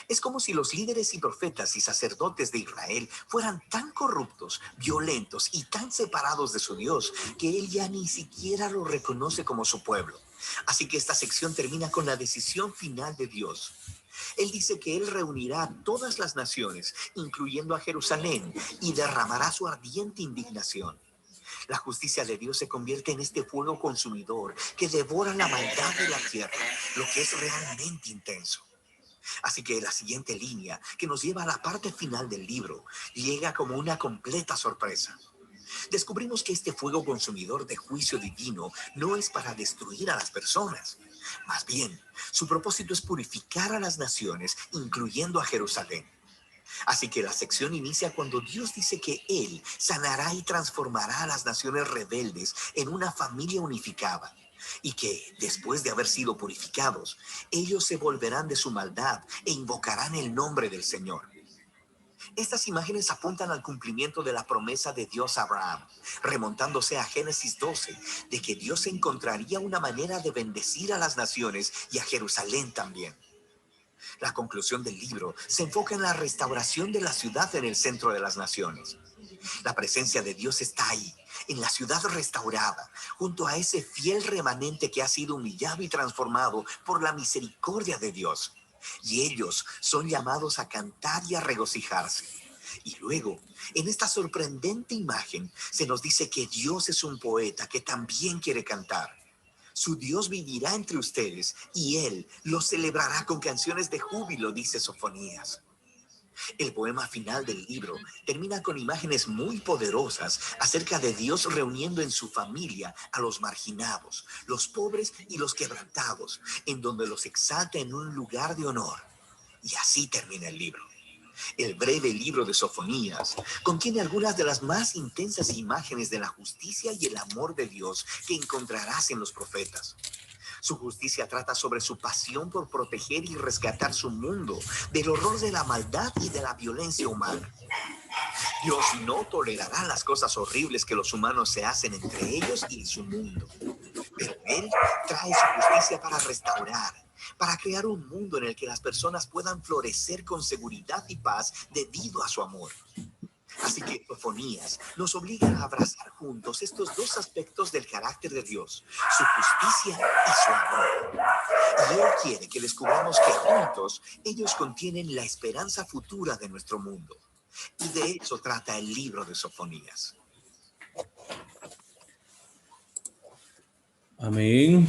Es como si los líderes y profetas y sacerdotes de Israel fueran tan corruptos, violentos y tan separados de su Dios que él ya ni siquiera lo reconoce como su pueblo. Así que esta sección termina con la decisión final de Dios. Él dice que él reunirá a todas las naciones, incluyendo a Jerusalén, y derramará su ardiente indignación. La justicia de Dios se convierte en este fuego consumidor que devora la maldad de la tierra, lo que es realmente intenso. Así que la siguiente línea, que nos lleva a la parte final del libro, llega como una completa sorpresa. Descubrimos que este fuego consumidor de juicio divino no es para destruir a las personas. Más bien, su propósito es purificar a las naciones, incluyendo a Jerusalén. Así que la sección inicia cuando Dios dice que Él sanará y transformará a las naciones rebeldes en una familia unificada. Y que, después de haber sido purificados, ellos se volverán de su maldad e invocarán el nombre del Señor. Estas imágenes apuntan al cumplimiento de la promesa de Dios a Abraham, remontándose a Génesis 12, de que Dios encontraría una manera de bendecir a las naciones y a Jerusalén también. La conclusión del libro se enfoca en la restauración de la ciudad en el centro de las naciones. La presencia de Dios está ahí, en la ciudad restaurada, junto a ese fiel remanente que ha sido humillado y transformado por la misericordia de Dios. Y ellos son llamados a cantar y a regocijarse. Y luego, en esta sorprendente imagen, se nos dice que Dios es un poeta que también quiere cantar. Su Dios vivirá entre ustedes y Él los celebrará con canciones de júbilo, dice Sofonías. El poema final del libro termina con imágenes muy poderosas acerca de Dios reuniendo en su familia a los marginados, los pobres y los quebrantados, en donde los exalta en un lugar de honor. Y así termina el libro. El breve libro de Sofonías contiene algunas de las más intensas imágenes de la justicia y el amor de Dios que encontrarás en los profetas. Su justicia trata sobre su pasión por proteger y rescatar su mundo del horror de la maldad y de la violencia humana. Dios no tolerará las cosas horribles que los humanos se hacen entre ellos y su mundo. Pero Él trae su justicia para restaurar, para crear un mundo en el que las personas puedan florecer con seguridad y paz debido a su amor. Así que Sofonías nos obliga a abrazar juntos estos dos aspectos del carácter de Dios, su justicia y su amor. Y Él quiere que descubramos que juntos ellos contienen la esperanza futura de nuestro mundo. Y de eso trata el libro de Sofonías. Amén.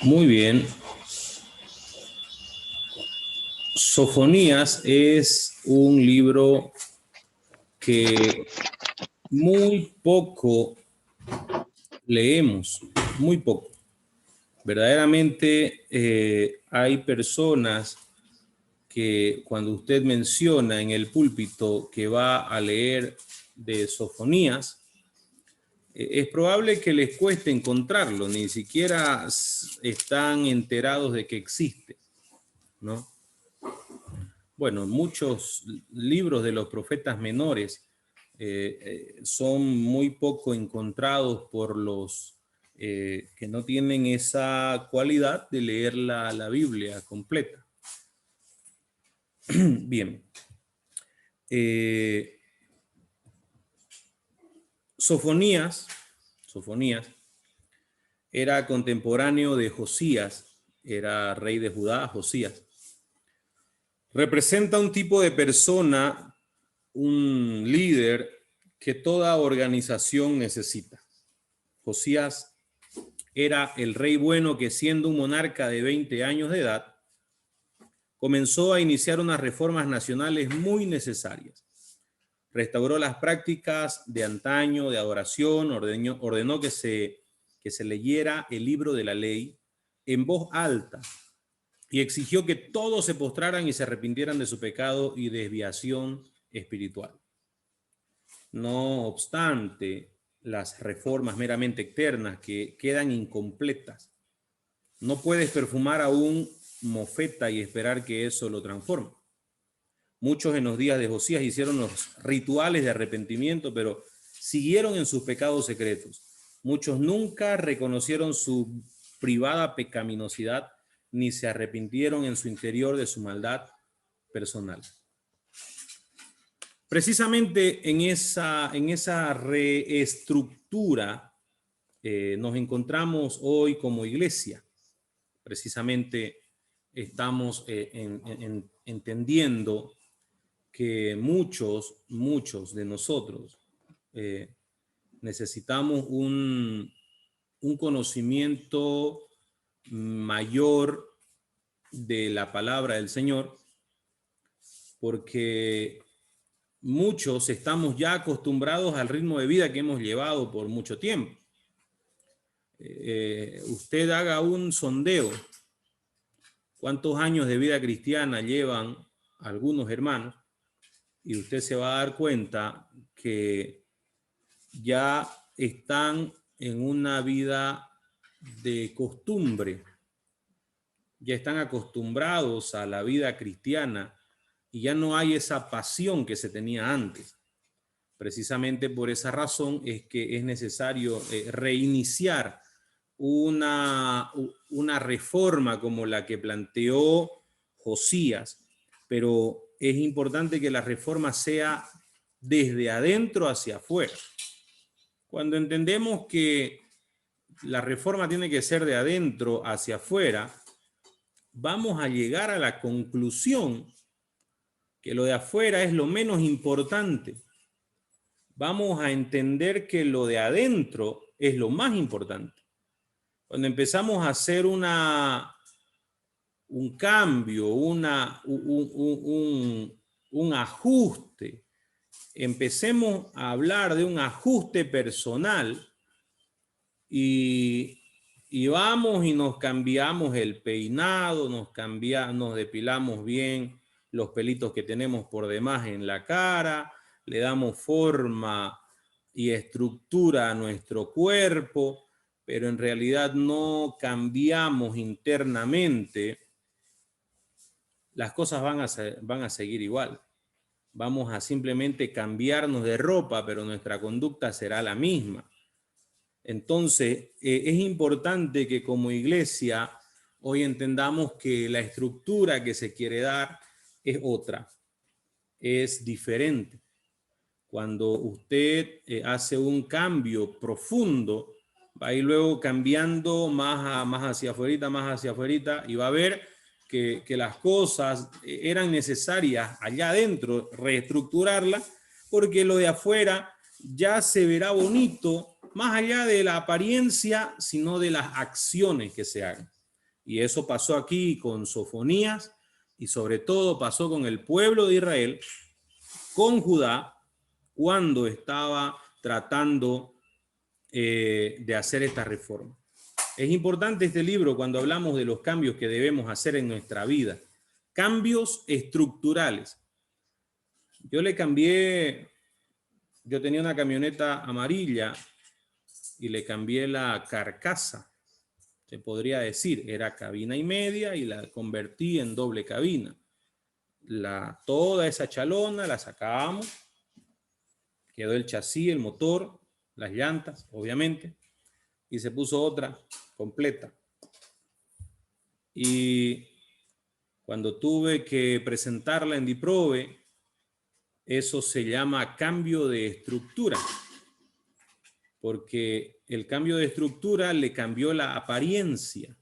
Muy bien. Sofonías es un libro que muy poco leemos, muy poco. Verdaderamente hay personas que cuando usted menciona en el púlpito que va a leer de Sofonías, es probable que les cueste encontrarlo, ni siquiera están enterados de que existe, ¿no? Bueno, muchos libros de los profetas menores son muy poco encontrados por los que no tienen esa cualidad de leer la Biblia completa. Bien. Sofonías era contemporáneo de Josías, era rey de Judá, Josías. representa un tipo de persona, un líder que toda organización necesita. Josías era el rey bueno que, siendo un monarca de 20 años de edad, comenzó a iniciar unas reformas nacionales muy necesarias. Restauró las prácticas de antaño de adoración, ordenó que se leyera el libro de la ley en voz alta y exigió que todos se postraran y se arrepintieran de su pecado y desviación espiritual. No obstante, las reformas meramente externas que quedan incompletas, no puedes perfumar a un mofeta y esperar que eso lo transforme. Muchos en los días de Josías hicieron los rituales de arrepentimiento, pero siguieron en sus pecados secretos. Muchos nunca reconocieron su privada pecaminosidad ni se arrepintieron en su interior de su maldad personal. Precisamente en esa reestructura nos encontramos hoy como iglesia. Precisamente estamos entendiendo que muchos de nosotros necesitamos un conocimiento mayor de la palabra del Señor, porque muchos estamos ya acostumbrados al ritmo de vida que hemos llevado por mucho tiempo. Usted haga un sondeo. ¿Cuántos años de vida cristiana llevan algunos hermanos? Y usted se va a dar cuenta que ya están en una vida de costumbre. Ya están acostumbrados a la vida cristiana y ya no hay esa pasión que se tenía antes. Precisamente por esa razón es que es necesario reiniciar una reforma como la que planteó Josías, pero es importante que la reforma sea desde adentro hacia afuera. Cuando entendemos que la reforma tiene que ser de adentro hacia afuera, vamos a llegar a la conclusión que lo de afuera es lo menos importante. Vamos a entender que lo de adentro es lo más importante. Cuando empezamos a hacer un cambio, un ajuste, empecemos a hablar de un ajuste personal y vamos y nos cambiamos el peinado, nos depilamos bien los pelitos que tenemos por demás en la cara, le damos forma y estructura a nuestro cuerpo, pero en realidad no cambiamos internamente, las cosas van a seguir igual. Vamos a simplemente cambiarnos de ropa, pero nuestra conducta será la misma. Entonces, es importante que como iglesia hoy entendamos que la estructura que se quiere dar es otra, es diferente. Cuando usted hace un cambio profundo, va a ir luego cambiando más hacia afuera, y va a ver que las cosas eran necesarias allá adentro, reestructurarlas, porque lo de afuera ya se verá bonito, más allá de la apariencia, sino de las acciones que se hagan. Y eso pasó aquí con Sofonías, y sobre todo pasó con el pueblo de Israel, con Judá, cuando estaba tratando de hacer esta reforma. Es importante este libro cuando hablamos de los cambios que debemos hacer en nuestra vida. Cambios estructurales. Yo tenía una camioneta amarilla y le cambié la carcasa, se podría decir. Era cabina y media y la convertí en doble cabina. Toda esa chalona la sacábamos. Quedó el chasis, el motor, las llantas, obviamente, y se puso otra completa. Y cuando tuve que presentarla en Diprove, eso se llama cambio de estructura, porque el cambio de estructura le cambió la apariencia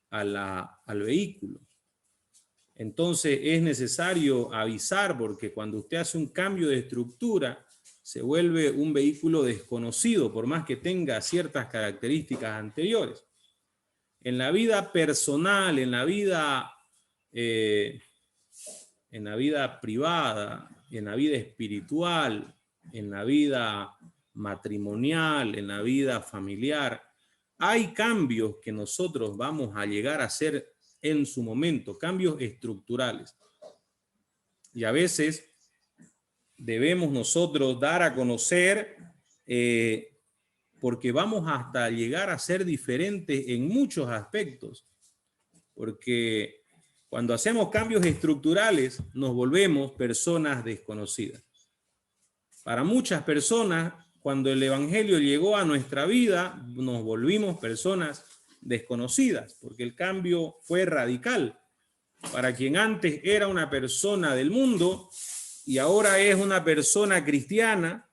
al vehículo. Entonces es necesario avisar, porque cuando usted hace un cambio de estructura, se vuelve un vehículo desconocido, por más que tenga ciertas características anteriores. En la vida personal, en la vida privada, en la vida espiritual, en la vida matrimonial, en la vida familiar, hay cambios que nosotros vamos a llegar a hacer en su momento, cambios estructurales. Y a veces debemos nosotros dar a conocer, porque vamos hasta llegar a ser diferentes en muchos aspectos. Porque cuando hacemos cambios estructurales, nos volvemos personas desconocidas. Para muchas personas, cuando el evangelio llegó a nuestra vida, nos volvimos personas desconocidas, porque el cambio fue radical. Para quien antes era una persona del mundo y ahora es una persona cristiana,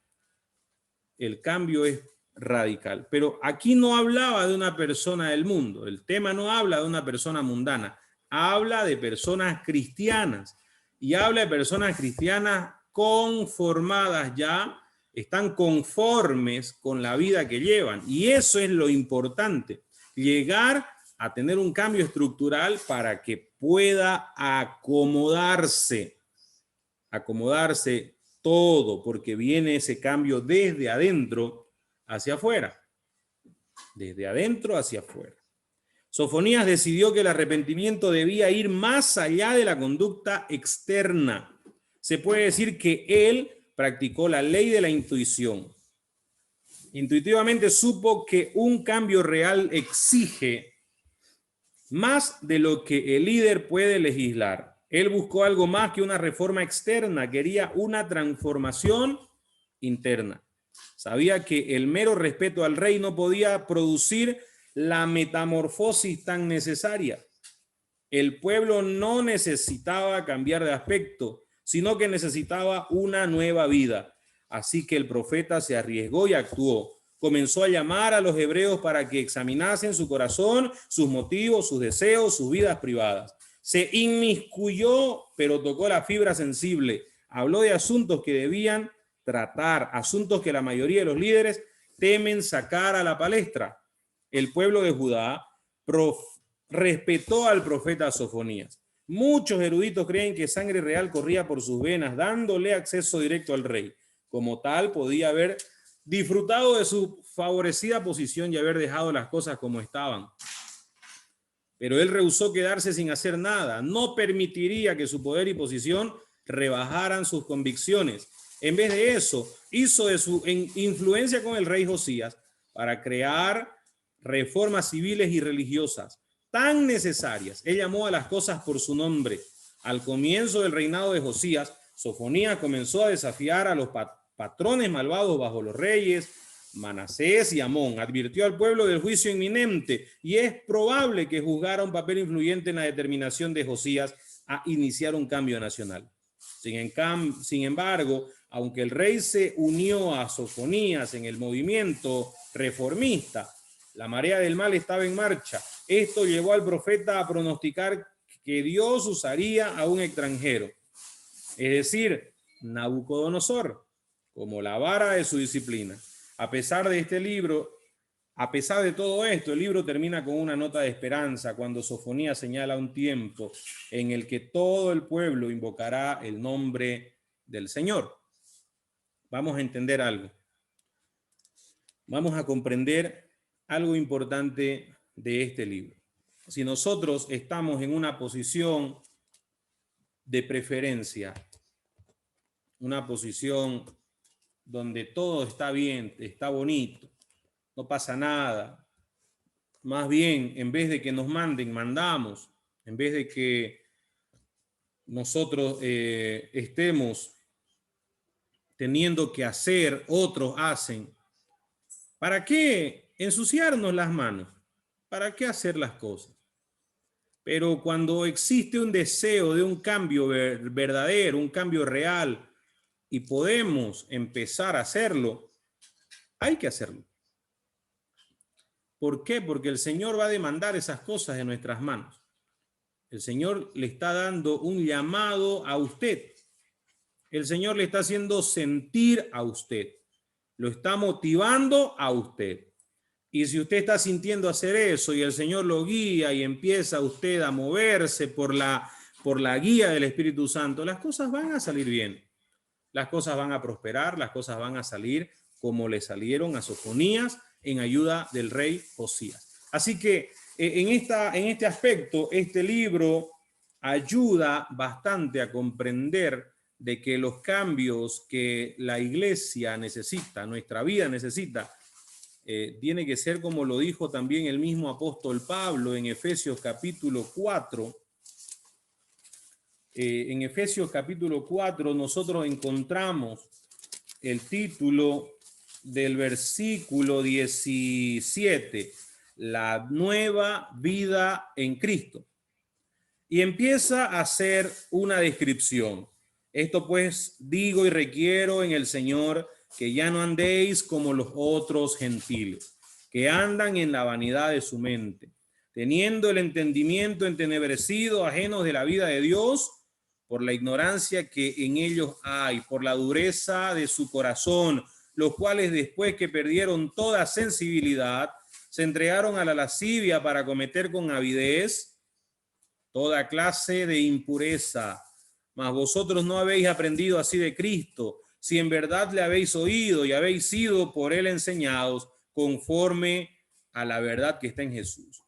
el cambio es radical. Pero aquí no hablaba de una persona del mundo, el tema no habla de una persona mundana, habla de personas cristianas, y habla de personas cristianas conformadas ya, están conformes con la vida que llevan, y eso es lo importante, llegar a tener un cambio estructural para que pueda acomodarse todo, porque viene ese cambio desde adentro hacia afuera, desde adentro hacia afuera. Sofonías decidió que el arrepentimiento debía ir más allá de la conducta externa. Se puede decir que él practicó la ley de la intuición. Intuitivamente supo que un cambio real exige más de lo que el líder puede legislar. Él buscó algo más que una reforma externa, quería una transformación interna. Sabía que el mero respeto al rey no podía producir la metamorfosis tan necesaria. El pueblo no necesitaba cambiar de aspecto, sino que necesitaba una nueva vida. Así que el profeta se arriesgó y actuó. Comenzó a llamar a los hebreos para que examinasen su corazón, sus motivos, sus deseos, sus vidas privadas. Se inmiscuyó, pero tocó la fibra sensible. Habló de asuntos que debían tratar, asuntos que la mayoría de los líderes temen sacar a la palestra. El pueblo de Judá respetó al profeta Sofonías. Muchos eruditos creen que sangre real corría por sus venas, dándole acceso directo al rey. Como tal, podía haber disfrutado de su favorecida posición y haber dejado las cosas como estaban. Pero él rehusó quedarse sin hacer nada. No permitiría que su poder y posición rebajaran sus convicciones. En vez de eso, hizo de su influencia con el rey Josías para crear reformas civiles y religiosas tan necesarias. Él llamó a las cosas por su nombre. Al comienzo del reinado de Josías, Sofonías comenzó a desafiar a los patrones malvados bajo los reyes Manasés y Amón. Advirtió al pueblo del juicio inminente y es probable que jugara un papel influyente en la determinación de Josías a iniciar un cambio nacional. Sin embargo, aunque el rey se unió a Sofonías en el movimiento reformista, la marea del mal estaba en marcha. Esto llevó al profeta a pronosticar que Dios usaría a un extranjero, es decir, Nabucodonosor, como la vara de su disciplina. A pesar de todo esto, el libro termina con una nota de esperanza cuando Sofonías señala un tiempo en el que todo el pueblo invocará el nombre del Señor. Vamos a entender algo. Vamos a comprender algo importante de este libro. Si nosotros estamos en una posición de preferencia, una posición donde todo está bien, está bonito, no pasa nada, más bien, en vez de que nos manden, mandamos, en vez de que nosotros estemos teniendo que hacer, otros hacen. ¿Para qué ensuciarnos las manos? ¿Para qué hacer las cosas? Pero cuando existe un deseo de un cambio verdadero, un cambio real, y podemos empezar a hacerlo, hay que hacerlo. ¿Por qué? Porque el Señor va a demandar esas cosas de nuestras manos. El Señor le está dando un llamado a usted. El Señor le está haciendo sentir a usted. Lo está motivando a usted. Y si usted está sintiendo hacer eso y el Señor lo guía y empieza usted a moverse por la guía del Espíritu Santo, las cosas van a salir bien. Las cosas van a prosperar, las cosas van a salir como le salieron a Sofonías en ayuda del rey Josías. Así que en este aspecto, este libro ayuda bastante a comprender de que los cambios que la iglesia necesita, nuestra vida necesita, tiene que ser como lo dijo también el mismo apóstol Pablo en Efesios capítulo 4. En Efesios capítulo 4 nosotros encontramos el título del versículo 17, la nueva vida en Cristo. Y empieza a hacer una descripción. Esto pues digo y requiero en el Señor, que ya no andéis como los otros gentiles, que andan en la vanidad de su mente, teniendo el entendimiento entenebrecido, ajenos de la vida de Dios, por la ignorancia que en ellos hay, por la dureza de su corazón, los cuales después que perdieron toda sensibilidad, se entregaron a la lascivia para cometer con avidez toda clase de impureza. Mas vosotros no habéis aprendido así de Cristo, si en verdad le habéis oído y habéis sido por él enseñados conforme a la verdad que está en Jesús.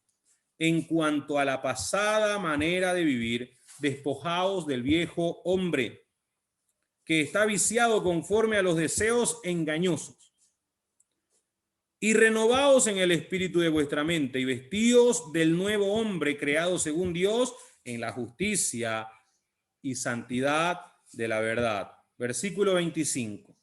En cuanto a la pasada manera de vivir, despojaos del viejo hombre, que está viciado conforme a los deseos engañosos, y renovaos en el espíritu de vuestra mente, y vestíos del nuevo hombre creado según Dios en la justicia y santidad de la verdad. Versículo 25.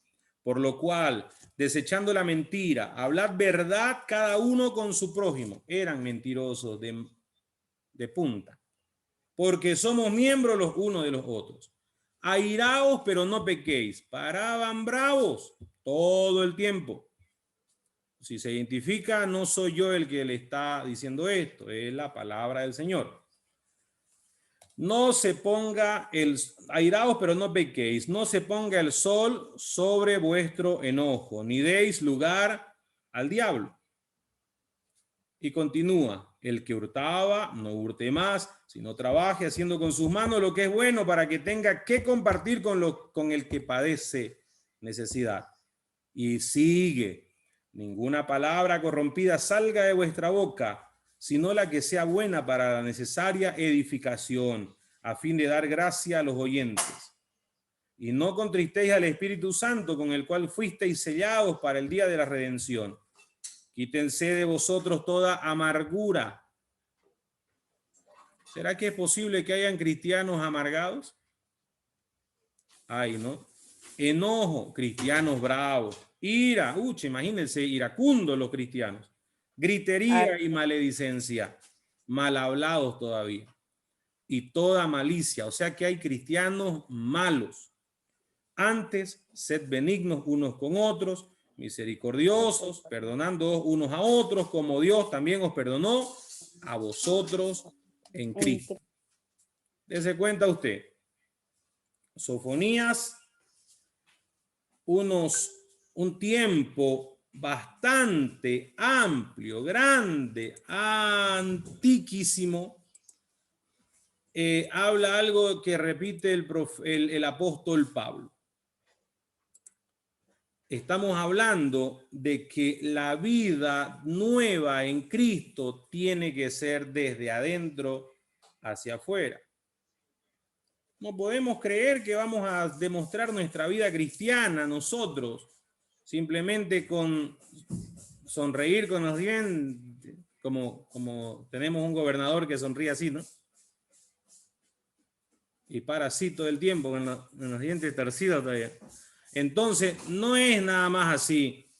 Por lo cual, desechando la mentira, hablad verdad cada uno con su prójimo. Eran mentirosos de punta, porque somos miembros los unos de los otros. Airaos, pero no pequéis. Paraban bravos todo el tiempo. Si se identifica, no soy yo el que le está diciendo esto, es la palabra del Señor. No se ponga airaos, pero no pequéis. No se ponga el sol sobre vuestro enojo, ni deis lugar al diablo. Y continúa, el que hurtaba, no hurte más, sino trabaje haciendo con sus manos lo que es bueno para que tenga que compartir con el que padece necesidad. Y sigue, ninguna palabra corrompida salga de vuestra boca, sino la que sea buena para la necesaria edificación, a fin de dar gracia a los oyentes. Y no contristéis al Espíritu Santo, con el cual fuisteis sellados para el día de la redención. Quítense de vosotros toda amargura. ¿Será que es posible que hayan cristianos amargados? Ay, ¿no? Enojo, cristianos bravos. Ira, imagínense, iracundos los cristianos. Gritería y maledicencia, mal hablados todavía. Y toda malicia, o sea que hay cristianos malos. Antes, sed benignos unos con otros, misericordiosos, perdonando unos a otros, como Dios también os perdonó a vosotros en Cristo. Dese cuenta usted, Sofonías, un tiempo bastante amplio, grande, antiquísimo, habla algo que repite el apóstol Pablo. Estamos hablando de que la vida nueva en Cristo tiene que ser desde adentro hacia afuera. No podemos creer que vamos a demostrar nuestra vida cristiana nosotros simplemente con sonreír con los dientes, como tenemos un gobernador que sonríe así, ¿no? Y para así todo el tiempo con los dientes torcidos todavía. Entonces, no es nada más así.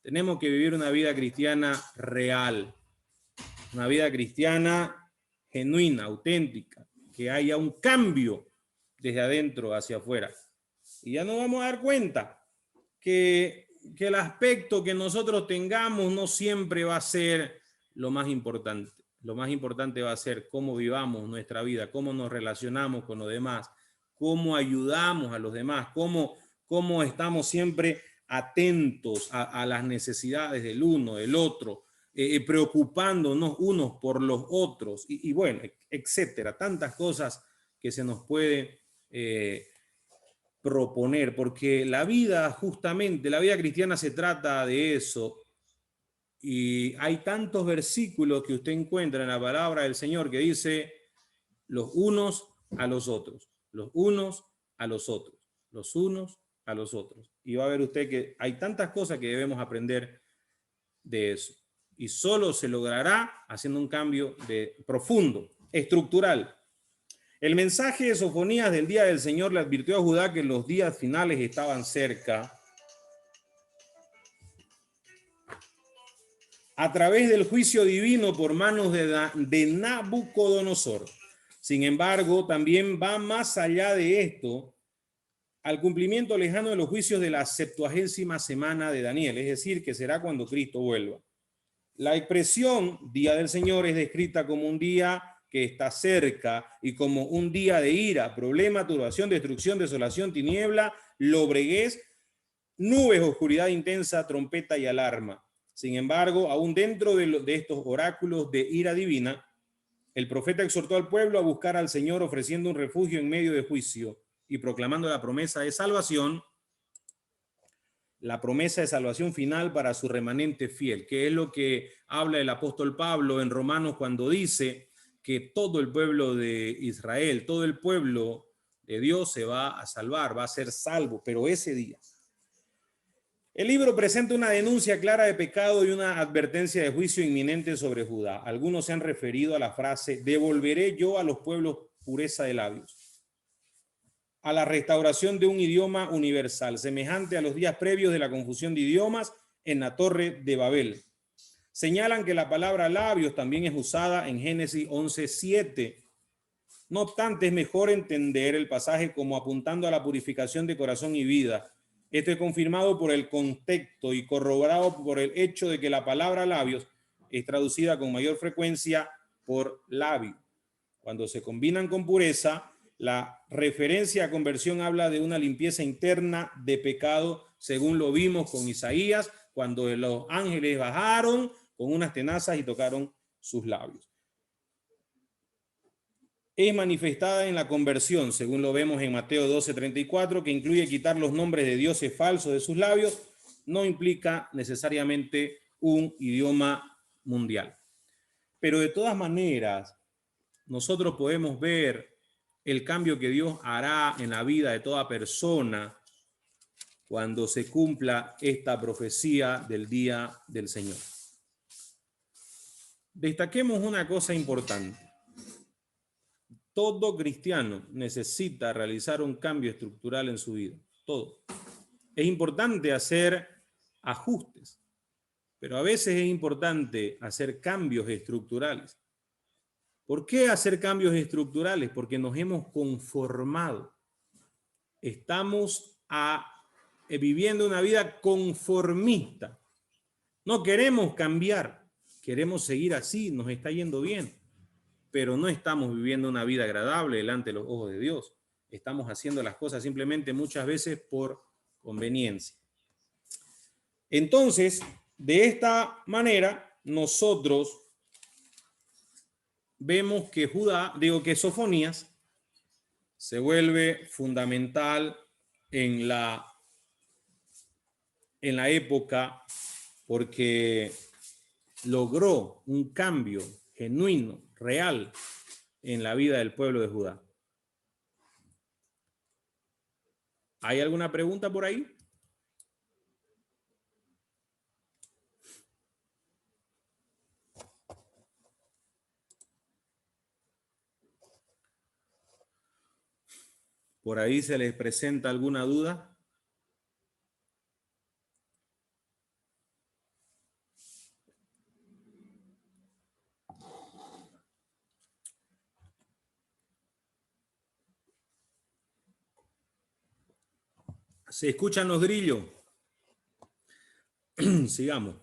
Tenemos que vivir una vida cristiana real, una vida cristiana genuina, auténtica, que haya un cambio desde adentro hacia afuera. Y ya nos vamos a dar cuenta que el aspecto que nosotros tengamos no siempre va a ser lo más importante. lo más importante va a ser cómo vivamos nuestra vida, cómo nos relacionamos con los demás, cómo ayudamos a los demás, cómo estamos siempre atentos a las necesidades del uno, del otro, preocupándonos unos por los otros, y bueno, etcétera. Tantas cosas que se nos puede proponer, porque la vida, justamente, la vida cristiana se trata de eso. Y hay tantos versículos que usted encuentra en la palabra del Señor que dice los unos a los otros, los unos a los otros, los unos a los otros. Y va a ver usted que hay tantas cosas que debemos aprender de eso. Y solo se logrará haciendo un cambio profundo, estructural. El mensaje de Sofonías del día del Señor le advirtió a Judá que los días finales estaban cerca a través del juicio divino por manos de Nabucodonosor. Sin embargo, también va más allá de esto al cumplimiento lejano de los juicios de la 70ª semana de Daniel, es decir, que será cuando Cristo vuelva. La expresión Día del Señor es descrita como un día que está cerca y como un día de ira, problema, turbación, destrucción, desolación, tiniebla, lobreguez, nubes, oscuridad intensa, trompeta y alarma. Sin embargo, aún dentro de estos oráculos de ira divina, el profeta exhortó al pueblo a buscar al Señor ofreciendo un refugio en medio de juicio y proclamando la promesa de salvación final para su remanente fiel, que es lo que habla el apóstol Pablo en Romanos cuando dice que todo el pueblo de Israel, todo el pueblo de Dios se va a salvar, va a ser salvo, pero ese día. El libro presenta una denuncia clara de pecado y una advertencia de juicio inminente sobre Judá. Algunos se han referido a la frase, devolveré yo a los pueblos pureza de labios, a la restauración de un idioma universal, semejante a los días previos de la confusión de idiomas en la Torre de Babel. Señalan que la palabra labios también es usada en Génesis 11:7. No obstante, es mejor entender el pasaje como apuntando a la purificación de corazón y vida. Esto es confirmado por el contexto y corroborado por el hecho de que la palabra labios es traducida con mayor frecuencia por labio. Cuando se combinan con pureza, la referencia a conversión habla de una limpieza interna de pecado, según lo vimos con Isaías, cuando los ángeles bajaron con unas tenazas y tocaron sus labios. Es manifestada en la conversión, según lo vemos en Mateo 12:34, que incluye quitar los nombres de dioses falsos de sus labios, no implica necesariamente un idioma mundial. Pero de todas maneras, nosotros podemos ver el cambio que Dios hará en la vida de toda persona cuando se cumpla esta profecía del día del Señor. Destaquemos una cosa importante. Todo cristiano necesita realizar un cambio estructural en su vida. Todo. Es importante hacer ajustes, pero a veces es importante hacer cambios estructurales. ¿Por qué hacer cambios estructurales? Porque nos hemos conformado. Estamos viviendo una vida conformista. No queremos cambiar, queremos seguir así, nos está yendo bien. Pero no estamos viviendo una vida agradable delante de los ojos de Dios. Estamos haciendo las cosas simplemente muchas veces por conveniencia. Entonces, de esta manera, nosotros vemos que que Sofonías se vuelve fundamental en la época porque logró un cambio genuino, real, en la vida del pueblo de Judá. ¿Hay alguna pregunta por ahí? ¿Por ahí se les presenta alguna duda? ¿Se escuchan los grillos? Sigamos.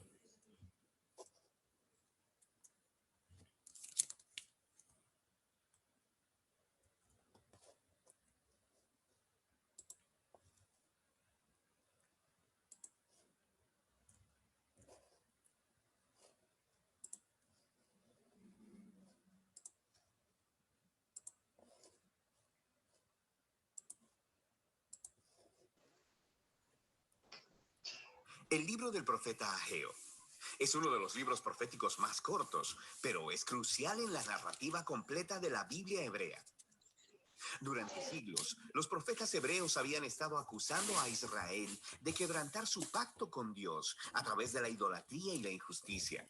El libro del profeta Ageo es uno de los libros proféticos más cortos, pero es crucial en la narrativa completa de la Biblia hebrea. Durante siglos, los profetas hebreos habían estado acusando a Israel de quebrantar su pacto con Dios a través de la idolatría y la injusticia.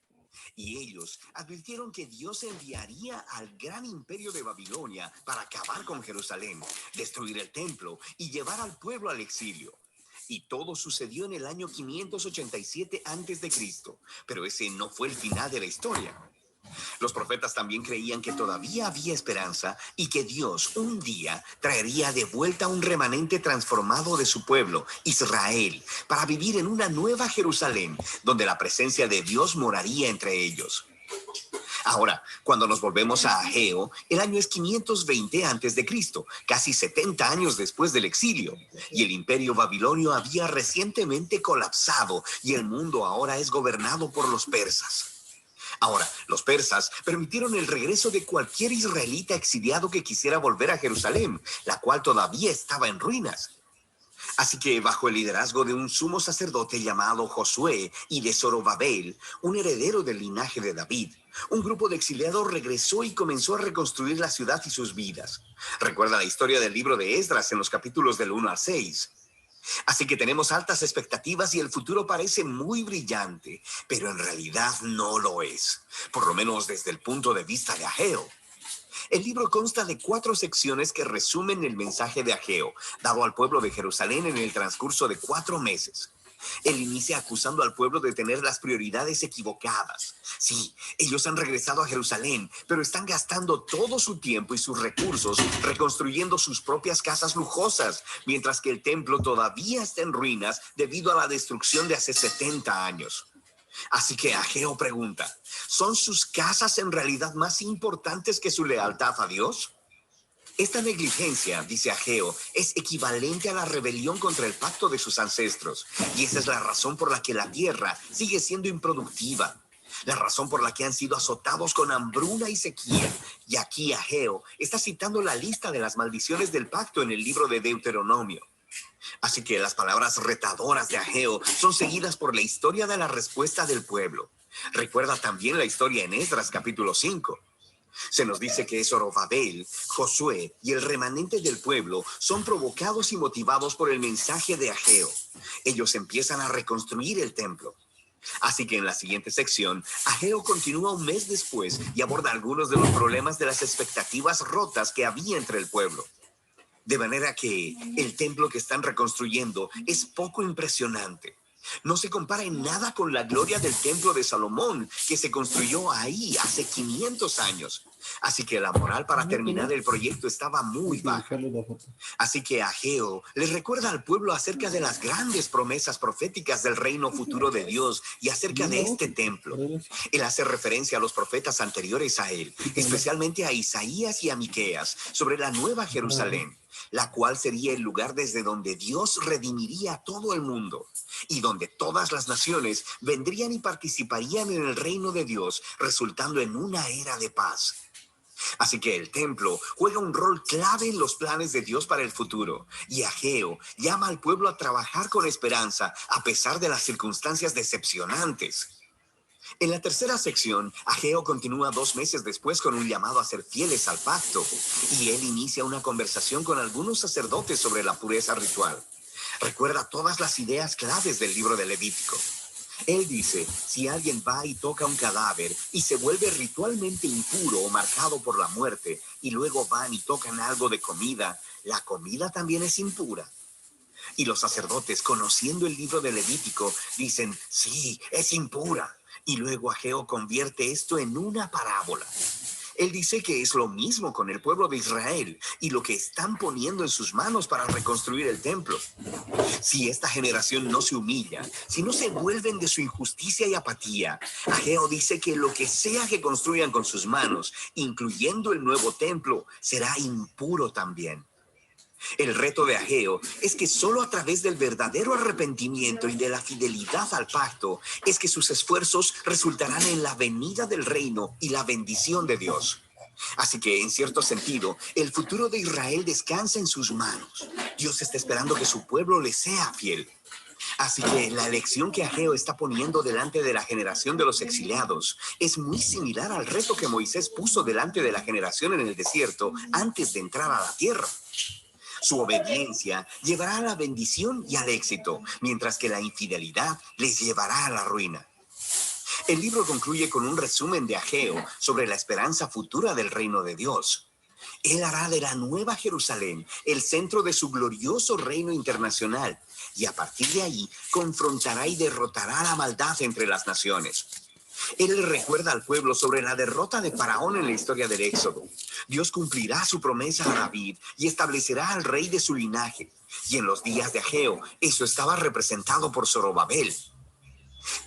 Y ellos advirtieron que Dios enviaría al gran imperio de Babilonia para acabar con Jerusalén, destruir el templo y llevar al pueblo al exilio. Y todo sucedió en el año 587 a.C., pero ese no fue el final de la historia. Los profetas también creían que todavía había esperanza y que Dios un día traería de vuelta un remanente transformado de su pueblo, Israel, para vivir en una nueva Jerusalén, donde la presencia de Dios moraría entre ellos. Ahora, cuando nos volvemos a Ageo, el año es 520 a.C., casi 70 años después del exilio, y el imperio babilonio había recientemente colapsado y el mundo ahora es gobernado por los persas. Ahora, los persas permitieron el regreso de cualquier israelita exiliado que quisiera volver a Jerusalén, la cual todavía estaba en ruinas. Así que bajo el liderazgo de un sumo sacerdote llamado Josué y de Zorobabel, un heredero del linaje de David, un grupo de exiliados regresó y comenzó a reconstruir la ciudad y sus vidas. Recuerda la historia del libro de Esdras en los capítulos del 1 al 6. Así que tenemos altas expectativas y el futuro parece muy brillante, pero en realidad no lo es, por lo menos desde el punto de vista de Ageo. El libro consta de 4 secciones que resumen el mensaje de Ageo, dado al pueblo de Jerusalén en el transcurso de 4 meses. Él inicia acusando al pueblo de tener las prioridades equivocadas. Sí, ellos han regresado a Jerusalén, pero están gastando todo su tiempo y sus recursos reconstruyendo sus propias casas lujosas, mientras que el templo todavía está en ruinas debido a la destrucción de hace 70 años. Así que Ageo pregunta, ¿son sus casas en realidad más importantes que su lealtad a Dios? Esta negligencia, dice Ageo, es equivalente a la rebelión contra el pacto de sus ancestros, y esa es la razón por la que la tierra sigue siendo improductiva, la razón por la que han sido azotados con hambruna y sequía. Y aquí Ageo está citando la lista de las maldiciones del pacto en el libro de Deuteronomio. Así que las palabras retadoras de Ageo son seguidas por la historia de la respuesta del pueblo. Recuerda también la historia en Esdras capítulo 5. Se nos dice que Zorobabel, Josué y el remanente del pueblo son provocados y motivados por el mensaje de Ageo. Ellos empiezan a reconstruir el templo. Así que en la siguiente sección, Ageo continúa un mes después y aborda algunos de los problemas de las expectativas rotas que había entre el pueblo. De manera que el templo que están reconstruyendo es poco impresionante. No se compara en nada con la gloria del templo de Salomón, que se construyó ahí hace 500 años. Así que la moral para terminar el proyecto estaba muy baja. Así que Ageo les recuerda al pueblo acerca de las grandes promesas proféticas del reino futuro de Dios y acerca de este templo. Él hace referencia a los profetas anteriores a él, especialmente a Isaías y a Miqueas, sobre la nueva Jerusalén, la cual sería el lugar desde donde Dios redimiría a todo el mundo y donde todas las naciones vendrían y participarían en el reino de Dios, resultando en una era de paz. Así que el templo juega un rol clave en los planes de Dios para el futuro, y Ageo llama al pueblo a trabajar con esperanza a pesar de las circunstancias decepcionantes. En la tercera sección, Ageo continúa 2 meses después con un llamado a ser fieles al pacto, y él inicia una conversación con algunos sacerdotes sobre la pureza ritual. Recuerda todas las ideas claves del libro de Levítico. Él dice, si alguien va y toca un cadáver y se vuelve ritualmente impuro o marcado por la muerte, y luego van y tocan algo de comida, la comida también es impura. Y los sacerdotes, conociendo el libro de Levítico, dicen, sí, es impura. Y luego Ageo convierte esto en una parábola. Él dice que es lo mismo con el pueblo de Israel y lo que están poniendo en sus manos para reconstruir el templo. Si esta generación no se humilla, si no se vuelven de su injusticia y apatía, Ageo dice que lo que sea que construyan con sus manos, incluyendo el nuevo templo, será impuro también. El reto de Ageo es que solo a través del verdadero arrepentimiento y de la fidelidad al pacto es que sus esfuerzos resultarán en la venida del reino y la bendición de Dios. Así que, en cierto sentido, el futuro de Israel descansa en sus manos. Dios está esperando que su pueblo le sea fiel. Así que la elección que Ageo está poniendo delante de la generación de los exiliados es muy similar al reto que Moisés puso delante de la generación en el desierto antes de entrar a la tierra. Su obediencia llevará a la bendición y al éxito, mientras que la infidelidad les llevará a la ruina. El libro concluye con un resumen de Ageo sobre la esperanza futura del reino de Dios. Él hará de la Nueva Jerusalén el centro de su glorioso reino internacional, y a partir de ahí confrontará y derrotará la maldad entre las naciones. Él le recuerda al pueblo sobre la derrota de Faraón en la historia del Éxodo. Dios cumplirá su promesa a David y establecerá al rey de su linaje. Y en los días de Ageo, eso estaba representado por Zorobabel.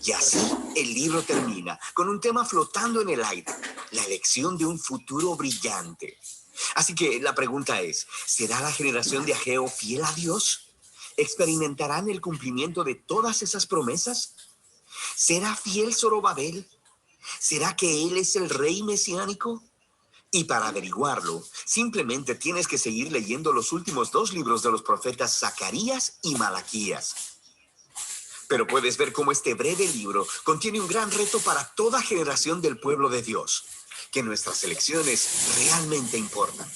Y así, el libro termina con un tema flotando en el aire, la elección de un futuro brillante. Así que la pregunta es, ¿será la generación de Ageo fiel a Dios? ¿Experimentarán el cumplimiento de todas esas promesas? ¿Será fiel Zorobabel? ¿Será que él es el rey mesiánico? Y para averiguarlo, simplemente tienes que seguir leyendo los últimos 2 libros de los profetas Zacarías y Malaquías. Pero puedes ver cómo este breve libro contiene un gran reto para toda generación del pueblo de Dios, que nuestras elecciones realmente importan,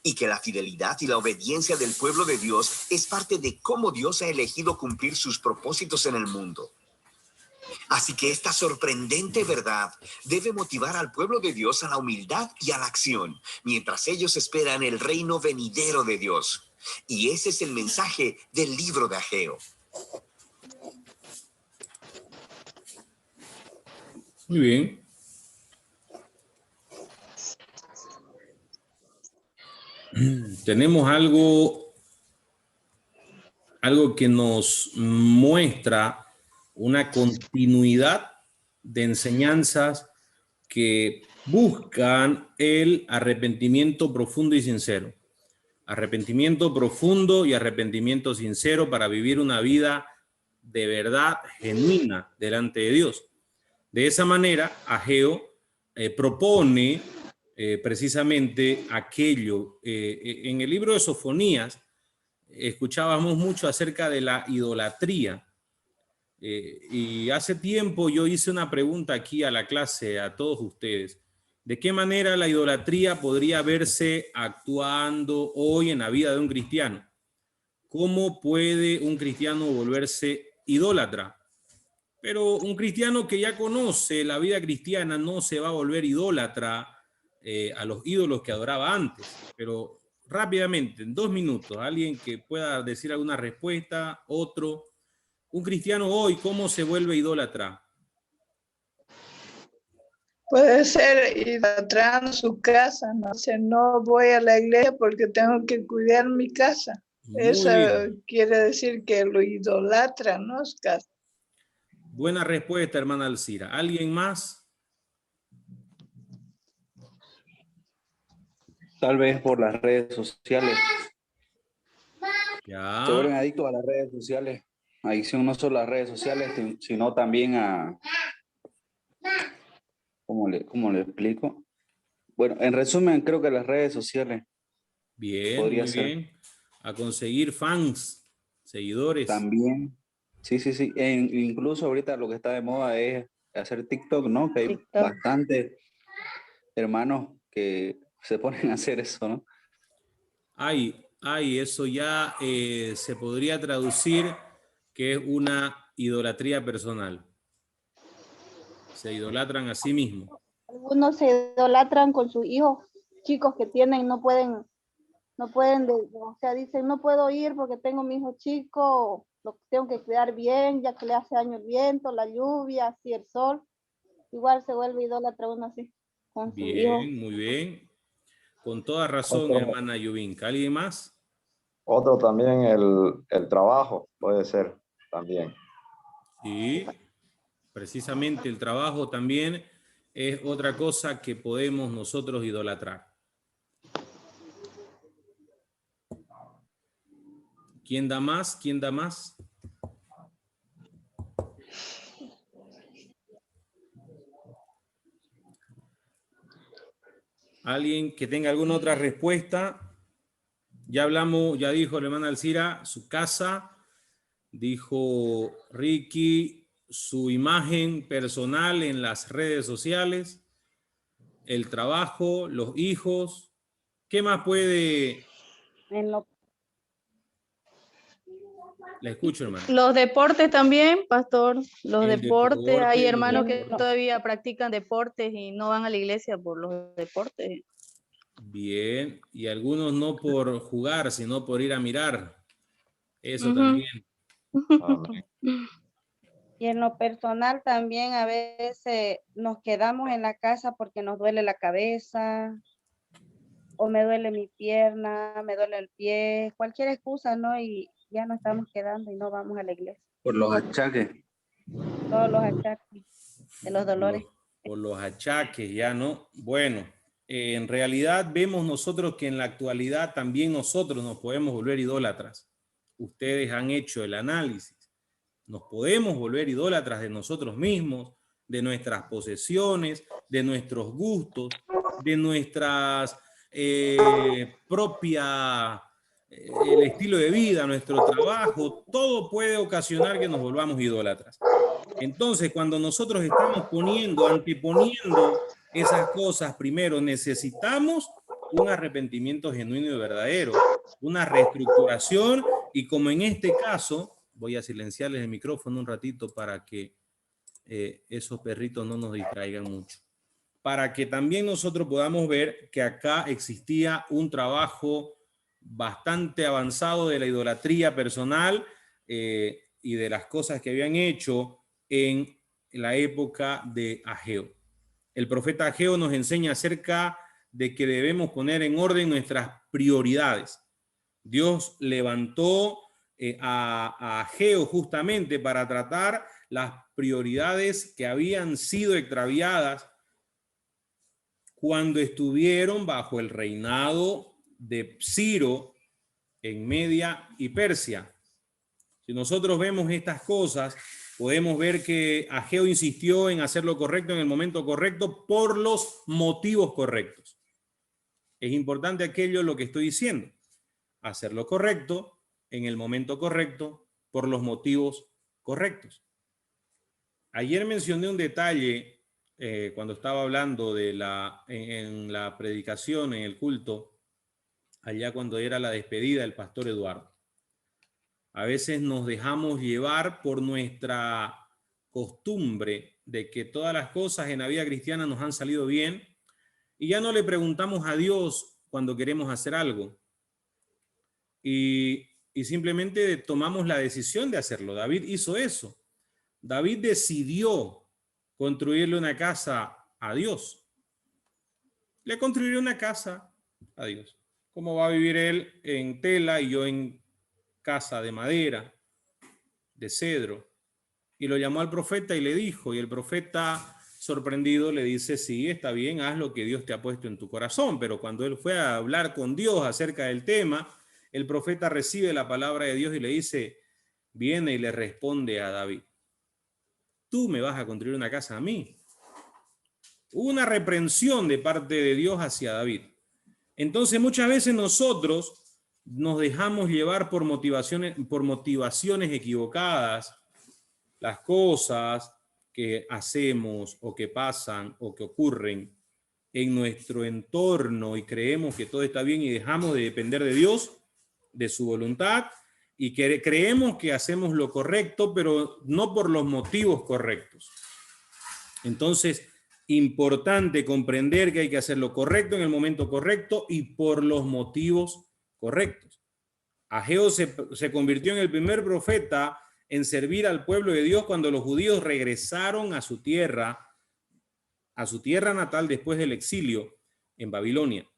y que la fidelidad y la obediencia del pueblo de Dios es parte de cómo Dios ha elegido cumplir sus propósitos en el mundo. Así que esta sorprendente verdad debe motivar al pueblo de Dios a la humildad y a la acción, mientras ellos esperan el reino venidero de Dios. Y ese es el mensaje del libro de Ageo. Muy bien. Tenemos algo que nos muestra una continuidad de enseñanzas que buscan el arrepentimiento profundo y sincero. Arrepentimiento profundo y arrepentimiento sincero para vivir una vida de verdad genuina delante de Dios. De esa manera, Ageo propone precisamente aquello. En el libro de Sofonías escuchábamos mucho acerca de la idolatría. Y hace tiempo yo hice una pregunta aquí a la clase, a todos ustedes. ¿De qué manera la idolatría podría verse actuando hoy en la vida de un cristiano? ¿Cómo puede un cristiano volverse idólatra? Pero un cristiano que ya conoce la vida cristiana no se va a volver idólatra a los ídolos que adoraba antes. Pero rápidamente, en 2 minutos, alguien que pueda decir alguna respuesta, otro. Un cristiano hoy, ¿cómo se vuelve idólatra? Puede ser idolatrando su casa, no sé, no voy a la iglesia porque tengo que cuidar mi casa. Eso quiere decir que lo idolatra, ¿no? Es casa. Buena respuesta, hermana Alcira. ¿Alguien más? Tal vez por las redes sociales. Ya. Se vuelven adictos a las redes sociales. Adicción no solo a las redes sociales, sino también a... ¿Cómo le explico? Bueno, en resumen, creo que las redes sociales. Bien, podría muy ser. bien. A conseguir fans, seguidores. También. Sí. Incluso ahorita lo que está de moda es hacer TikTok, ¿no? Que hay TikTok. bastantes hermanos que se ponen a hacer eso, ¿no? Eso ya se podría traducir que es una idolatría personal. Se idolatran a sí mismos. Algunos se idolatran con sus hijos chicos que tienen, no pueden, o sea, dicen, no puedo ir porque tengo mi hijo chico, lo tengo que cuidar bien, ya que le hace daño el viento, la lluvia, así el sol. Igual se vuelve idólatra uno así, con su hijo. Bien, muy bien. Con toda razón, Otro, hermana Yubinka. ¿Alguien más? otro también el trabajo, puede ser también. Sí, precisamente el trabajo también es otra cosa que podemos nosotros idolatrar. ¿Quién da más? ¿Quién da más? ¿Alguien que tenga alguna otra respuesta? Ya hablamos, ya dijo la hermana Alcira, su casa, Dijo Ricky, su imagen personal en las redes sociales, el trabajo, los hijos. ¿Qué más puede? En lo, La escucho, hermano. Los deportes también, pastor. Los El deportes. Hay deporte, hermanos que en- todavía practican deportes y no van a la iglesia por los deportes. bien. Y algunos no por jugar, sino por ir a mirar. Eso Ujú. también. Amén. y en lo personal también a veces nos quedamos en la casa porque nos duele la cabeza o me duele mi pierna, me duele el pie, cualquier excusa, ¿no? Y ya nos estamos quedando y no vamos a la iglesia. Por los achaques. Todos los achaques de los dolores. Por los achaques, ya no. Bueno, en realidad vemos nosotros que en la actualidad también nosotros nos podemos volver idólatras. Ustedes han hecho el análisis. Nos podemos volver idólatras de nosotros mismos, de nuestras posesiones, de nuestros gustos, de nuestras el estilo de vida, nuestro trabajo. Todo puede ocasionar que nos volvamos idólatras. Entonces, cuando nosotros estamos anteponiendo esas cosas, primero necesitamos un arrepentimiento genuino y verdadero, una reestructuración, y como en este caso, voy a silenciarles el micrófono un ratito para que esos perritos no nos distraigan mucho. Para que también nosotros podamos ver que acá existía un trabajo bastante avanzado de la idolatría personal y de las cosas que habían hecho en la época de Ageo. El profeta Ageo nos enseña acerca de que debemos poner en orden nuestras prioridades. Dios levantó a Ageo justamente para tratar las prioridades que habían sido extraviadas cuando estuvieron bajo el reinado de Ciro en Media y Persia. Si nosotros vemos estas cosas, podemos ver que Ageo insistió en hacer lo correcto en el momento correcto por los motivos correctos. Es importante aquello lo que estoy diciendo. Hacer lo correcto en el momento correcto por los motivos correctos. Ayer mencioné un detalle cuando estaba hablando de en la predicación, en el culto, allá cuando era la despedida del pastor Eduardo. A veces nos dejamos llevar por nuestra costumbre de que todas las cosas en la vida cristiana nos han salido bien y ya no le preguntamos a Dios cuando queremos hacer algo. Y simplemente tomamos la decisión de hacerlo. David hizo eso. David decidió construirle una casa a Dios. Le construiré una casa a Dios. ¿Cómo va a vivir él en tela y yo en casa de madera, de cedro? Y lo llamó al profeta y le dijo, y el profeta sorprendido le dice, sí, está bien, haz lo que Dios te ha puesto en tu corazón. Pero cuando él fue a hablar con Dios acerca del tema, el profeta recibe la palabra de Dios y le dice, viene y le responde a David, tú me vas a construir una casa a mí. Hubo una reprensión de parte de Dios hacia David. Entonces muchas veces nosotros nos dejamos llevar por motivaciones equivocadas. Las cosas que hacemos o que pasan o que ocurren en nuestro entorno y creemos que todo está bien y dejamos de depender de Dios, de su voluntad, y creemos que hacemos lo correcto, pero no por los motivos correctos. Entonces, importante comprender que hay que hacer lo correcto en el momento correcto y por los motivos correctos. Ageo se convirtió en el primer profeta en servir al pueblo de Dios cuando los judíos regresaron a su tierra natal después del exilio en Babilonia.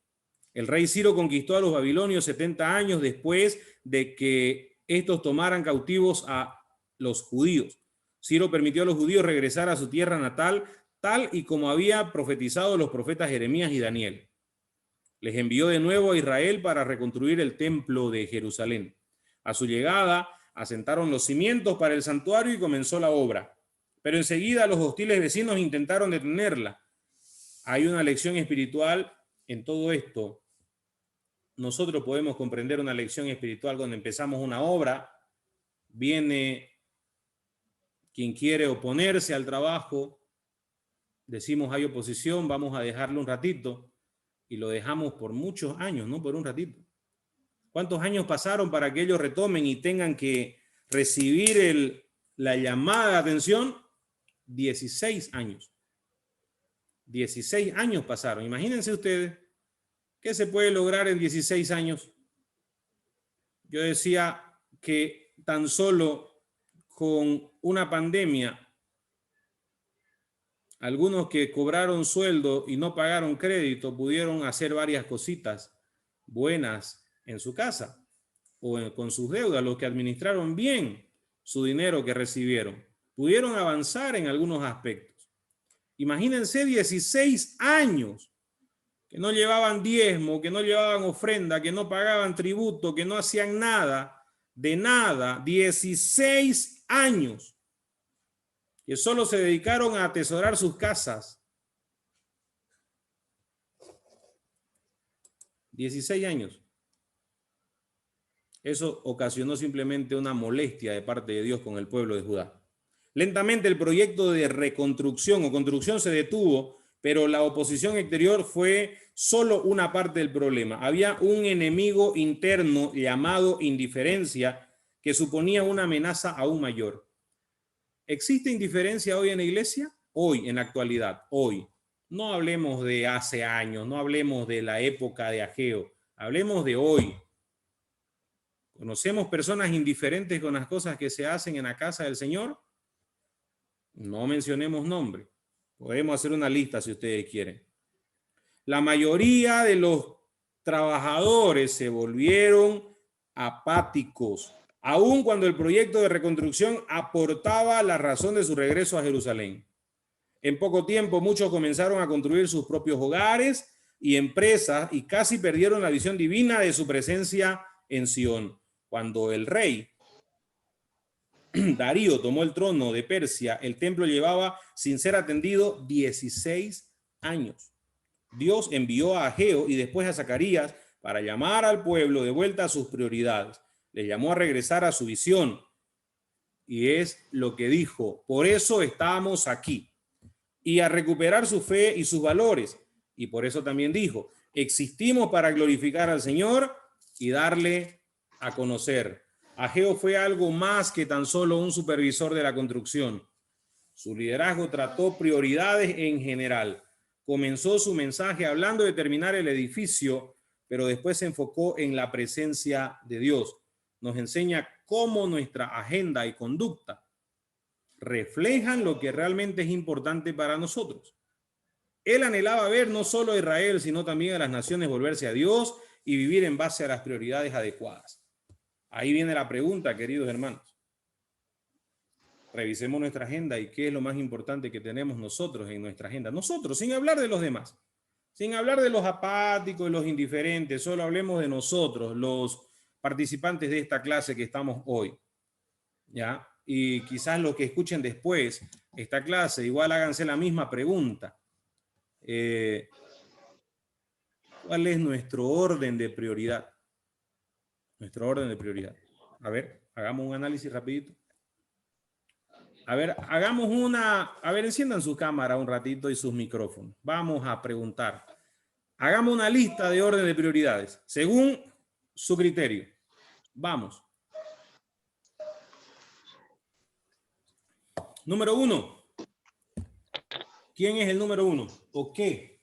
El rey Ciro conquistó a los babilonios 70 años después de que estos tomaran cautivos a los judíos. Ciro permitió a los judíos regresar a su tierra natal, tal y como había profetizado los profetas Jeremías y Daniel. Les envió de nuevo a Israel para reconstruir el templo de Jerusalén. A su llegada, asentaron los cimientos para el santuario y comenzó la obra. Pero enseguida los hostiles vecinos intentaron detenerla. Hay una lección espiritual en todo esto. Nosotros podemos comprender una lección espiritual cuando empezamos una obra viene quien quiere oponerse al trabajo, decimos hay oposición, vamos a dejarlo un ratito, y lo dejamos por muchos años, no por un ratito. ¿Cuántos años pasaron para que ellos retomen y tengan que recibir la llamada de atención? 16 años. 16 años pasaron. Imagínense ustedes, ¿qué se puede lograr en 16 años? Yo decía que tan solo con una pandemia, algunos que cobraron sueldo y no pagaron crédito pudieron hacer varias cositas buenas en su casa o con sus deudas. Los que administraron bien su dinero que recibieron pudieron avanzar en algunos aspectos. Imagínense 16 años que no llevaban diezmo, que no llevaban ofrenda, que no pagaban tributo, que no hacían nada, de nada. 16 años que solo se dedicaron a atesorar sus casas. 16 años. Eso ocasionó simplemente una molestia de parte de Dios con el pueblo de Judá. Lentamente el proyecto de reconstrucción o construcción se detuvo, pero la oposición exterior fue solo una parte del problema. Había un enemigo interno llamado indiferencia que suponía una amenaza aún mayor. ¿Existe indiferencia hoy en la iglesia? Hoy, en la actualidad, hoy. No hablemos de hace años, no hablemos de la época de Ageo, hablemos de hoy. ¿Conocemos personas indiferentes con las cosas que se hacen en la casa del Señor? No mencionemos nombre. Podemos hacer una lista si ustedes quieren. La mayoría de los trabajadores se volvieron apáticos, aun cuando el proyecto de reconstrucción aportaba la razón de su regreso a Jerusalén. En poco tiempo, muchos comenzaron a construir sus propios hogares y empresas y casi perdieron la visión divina de su presencia en Sion. Cuando el rey Darío tomó el trono de Persia, el templo llevaba sin ser atendido 16 años. Dios envió a Ageo y después a Zacarías para llamar al pueblo de vuelta a sus prioridades. Le llamó a regresar a su visión. Y es lo que dijo: por eso estamos aquí. Y a recuperar su fe y sus valores. Y por eso también dijo: existimos para glorificar al Señor y darle a conocer. Ageo fue algo más que tan solo un supervisor de la construcción. Su liderazgo trató prioridades en general. Comenzó su mensaje hablando de terminar el edificio, pero después se enfocó en la presencia de Dios. Nos enseña cómo nuestra agenda y conducta reflejan lo que realmente es importante para nosotros. Él anhelaba ver no solo a Israel, sino también a las naciones volverse a Dios y vivir en base a las prioridades adecuadas. Ahí viene la pregunta, queridos hermanos. Revisemos nuestra agenda y qué es lo más importante que tenemos nosotros en nuestra agenda. Nosotros, sin hablar de los demás, sin hablar de los apáticos, los indiferentes, solo hablemos de nosotros, los participantes de esta clase que estamos hoy. ¿Ya? Y quizás los que escuchen después esta clase, igual háganse la misma pregunta. ¿Cuál es nuestro orden de prioridad? Nuestro orden de prioridad. A ver, hagamos un análisis rapidito. A ver, enciendan su cámara un ratito y sus micrófonos. Vamos a preguntar. Hagamos una lista de orden de prioridades, según su criterio. Vamos. Número 1. ¿Quién es el número 1? ¿O qué?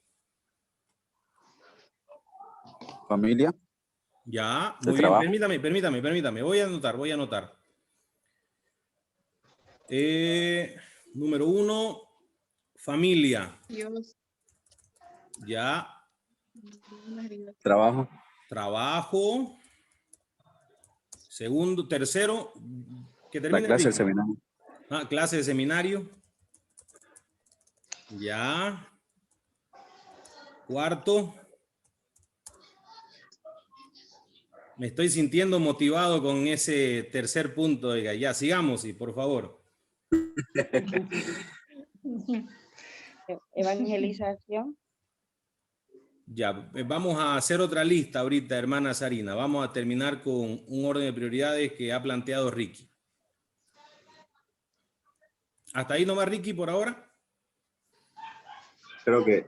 Familia. Ya, muy bien. Permítame. Voy a anotar. Número 1, familia. Dios. Ya. Trabajo. Segundo, tercero, que La termine clase el del seminario. clase de seminario. Ya. Cuarto. Me estoy sintiendo motivado con ese tercer punto. Oiga, ya, sigamos, y por favor. Evangelización. Ya, vamos a hacer otra lista ahorita, hermana Sarina. Vamos a terminar con un orden de prioridades que ha planteado Ricky. ¿Hasta ahí nomás, Ricky, por ahora? Creo que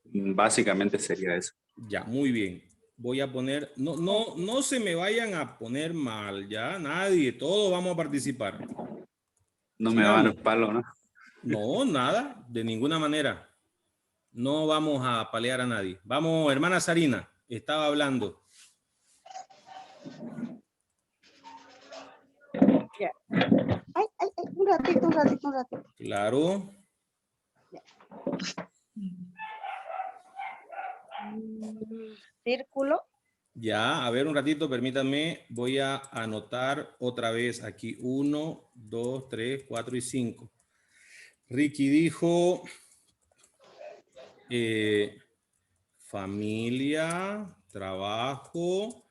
básicamente sería eso. Ya, muy bien. Voy a poner, no se me vayan a poner mal, ya, nadie, todos vamos a participar. No me van a Sigamos. dar palo, ¿no? No, nada, de ninguna manera. No vamos a palear a nadie. Vamos, hermana Sarina, estaba hablando. Ya. Ay, un ratito. Claro. Círculo. Ya, a ver un ratito, permítanme, voy a anotar otra vez aquí 1, 2, 3, 4 y 5. Ricky dijo familia, trabajo,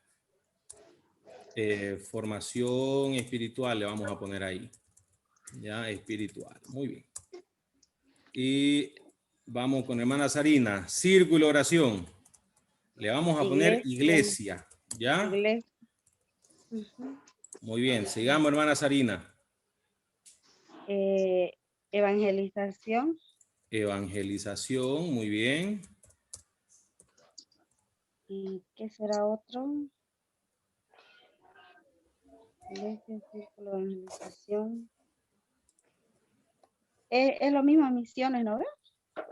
formación espiritual, le vamos a poner ahí. Ya, espiritual, muy bien. Y vamos con hermana Sarina, círculo, oración. Le vamos a poner iglesia, ¿ya? Iglesia. Muy bien, sigamos, hermana Sarina. Evangelización. Evangelización, muy bien. ¿Y qué será otro? Iglesia, círculo, evangelización. Es lo mismo, misiones, ¿no ves?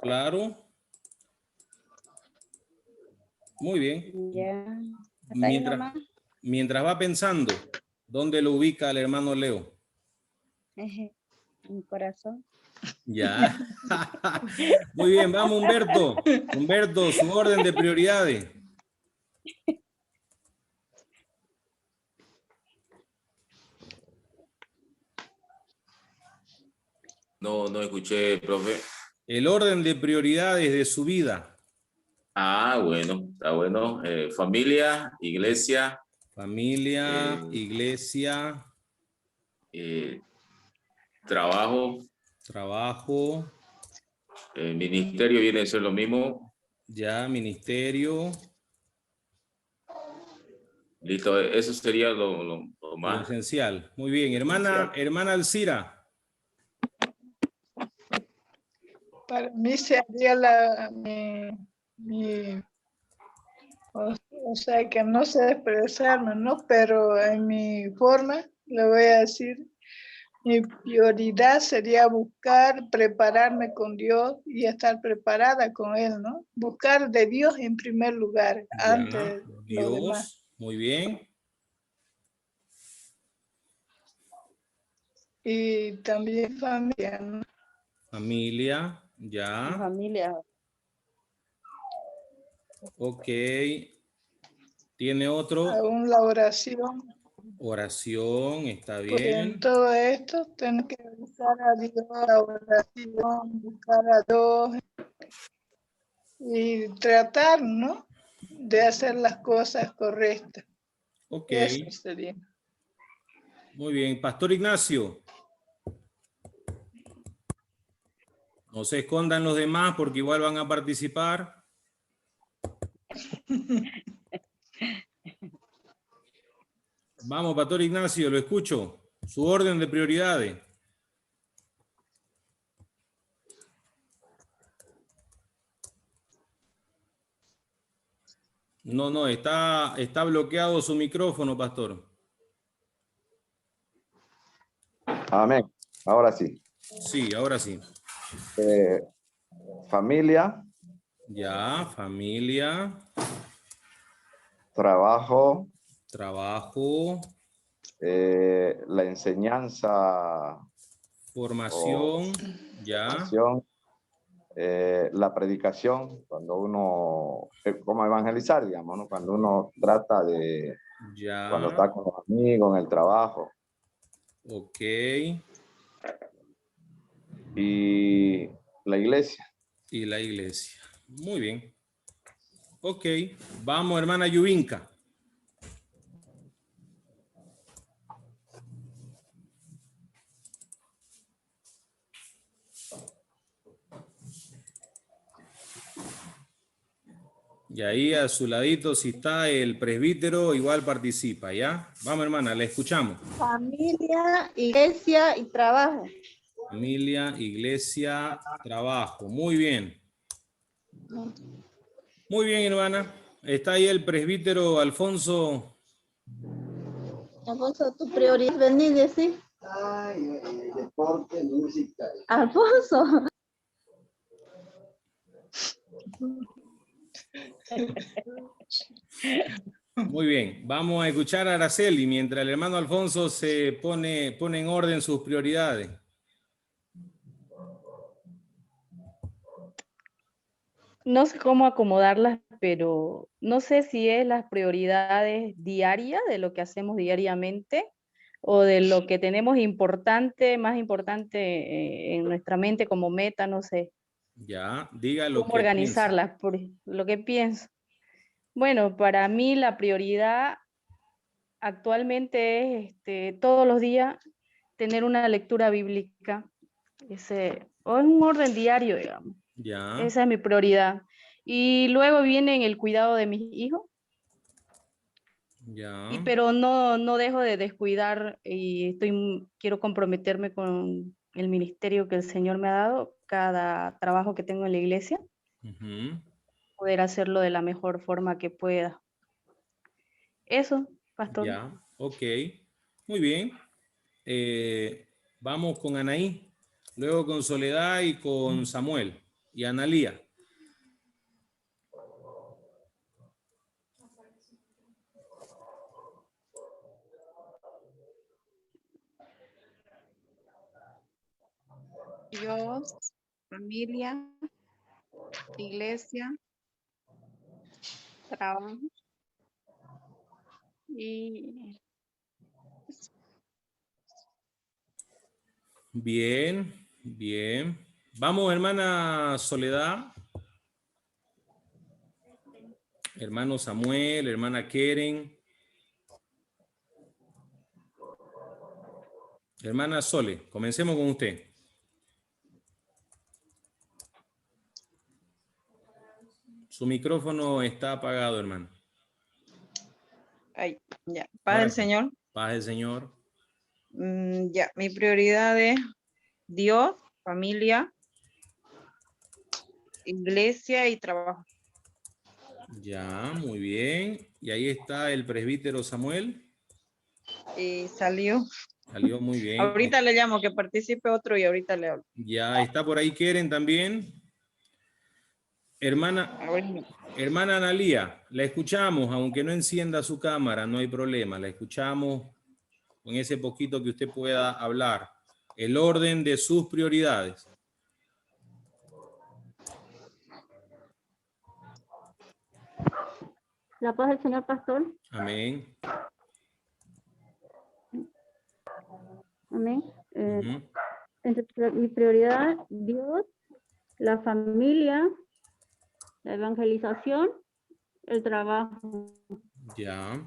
Claro. Muy bien. Ya. Hasta ahí nomás. Mientras va pensando, ¿dónde lo ubica el hermano Leo? Mi corazón. Ya. Muy bien, vamos Humberto. Humberto, su orden de prioridades. No escuché, profe. El orden de prioridades de su vida. Ah, bueno, está bueno. Familia, iglesia. Familia, iglesia. Trabajo. Trabajo. Ministerio viene a ser lo mismo. Ya, ministerio. Listo, eso sería lo más. Lo esencial. Muy bien, hermana Alcira. Para mí sería o sea, que no sé expresarme, ¿no? Pero en mi forma, le voy a decir, mi prioridad sería buscar, prepararme con Dios y estar preparada con Él, ¿no? Buscar de Dios en primer lugar, Ya, antes de lo demás. Dios, muy bien. Y también familia, ¿no? Familia, ya. Familia. Ok. ¿Tiene otro? Aún la oración. Oración, está Porque en bien. todo esto tengo que buscar a Dios, la oración, buscar a Dios y tratar, ¿no? De hacer las cosas correctas. Ok. Eso sería. Muy bien. Pastor Ignacio. No se escondan los demás porque igual van a participar. Vamos, Pastor Ignacio, lo escucho. Su orden de prioridades. No, está bloqueado su micrófono, pastor. Amén. Ahora sí. Sí, ahora sí. Familia. Ya, familia. Trabajo. Trabajo. La enseñanza. Formación. Ya. Formación. La predicación, cuando uno, como evangelizar, digamos, ¿no? Cuando uno trata de, Ya. cuando está con los amigos en el trabajo. Ok. Y la iglesia. Y la iglesia. Muy bien. Ok. Vamos, hermana Yubinka. Y ahí a su ladito, si está el presbítero, igual participa, ¿ya? Vamos, hermana, le escuchamos. Familia, iglesia y trabajo. Familia, iglesia, trabajo. Muy bien. Muy bien, hermana. Está ahí el presbítero Alfonso. Alfonso, tu prioridad, vení, decir. Ay, deporte, música. Alfonso. Muy bien, vamos a escuchar a Araceli mientras el hermano Alfonso se pone en orden sus prioridades. No sé cómo acomodarlas, pero no sé si es las prioridades diarias de lo que hacemos diariamente o de lo que tenemos importante, más importante en nuestra mente como meta, no sé. Ya, diga lo ¿Cómo que piensa. organizarlas? Por lo que pienso. Bueno, para mí la prioridad actualmente es todos los días tener una lectura bíblica. O en un orden diario, digamos. Ya, Esa es mi prioridad. Y luego viene el cuidado de mis hijos, ya, pero no dejo de descuidar y quiero comprometerme con el ministerio que el Señor me ha dado, cada trabajo que tengo en la iglesia, ujú, poder hacerlo de la mejor forma que pueda. Eso, pastor. ya, ok, muy bien. Vamos con Anaí, luego con Soledad y con Samuel y Analía. Dios, familia, iglesia, trabajo y Bien, bien. Vamos, hermana Soledad, hermano Samuel, hermana Keren, hermana Sole, comencemos con usted. Su micrófono está apagado, hermano. ay, ya, paz Ahora del sí. Señor. Paz del Señor. Ya, mi prioridad es Dios, familia, iglesia y trabajo. Ya, muy bien. Y ahí está el presbítero Samuel. Y salió. Salió muy bien. Ahorita le llamo que participe otro y ahorita le hablo. Ya está por ahí Keren también. Hermana Analía, la escuchamos, aunque no encienda su cámara, no hay problema. La escuchamos con ese poquito que usted pueda hablar. El orden de sus prioridades. La paz del Señor, pastor. Amén. Amén. Ujú. Entonces, mi prioridad, Dios, la familia, la evangelización, el trabajo. Ya.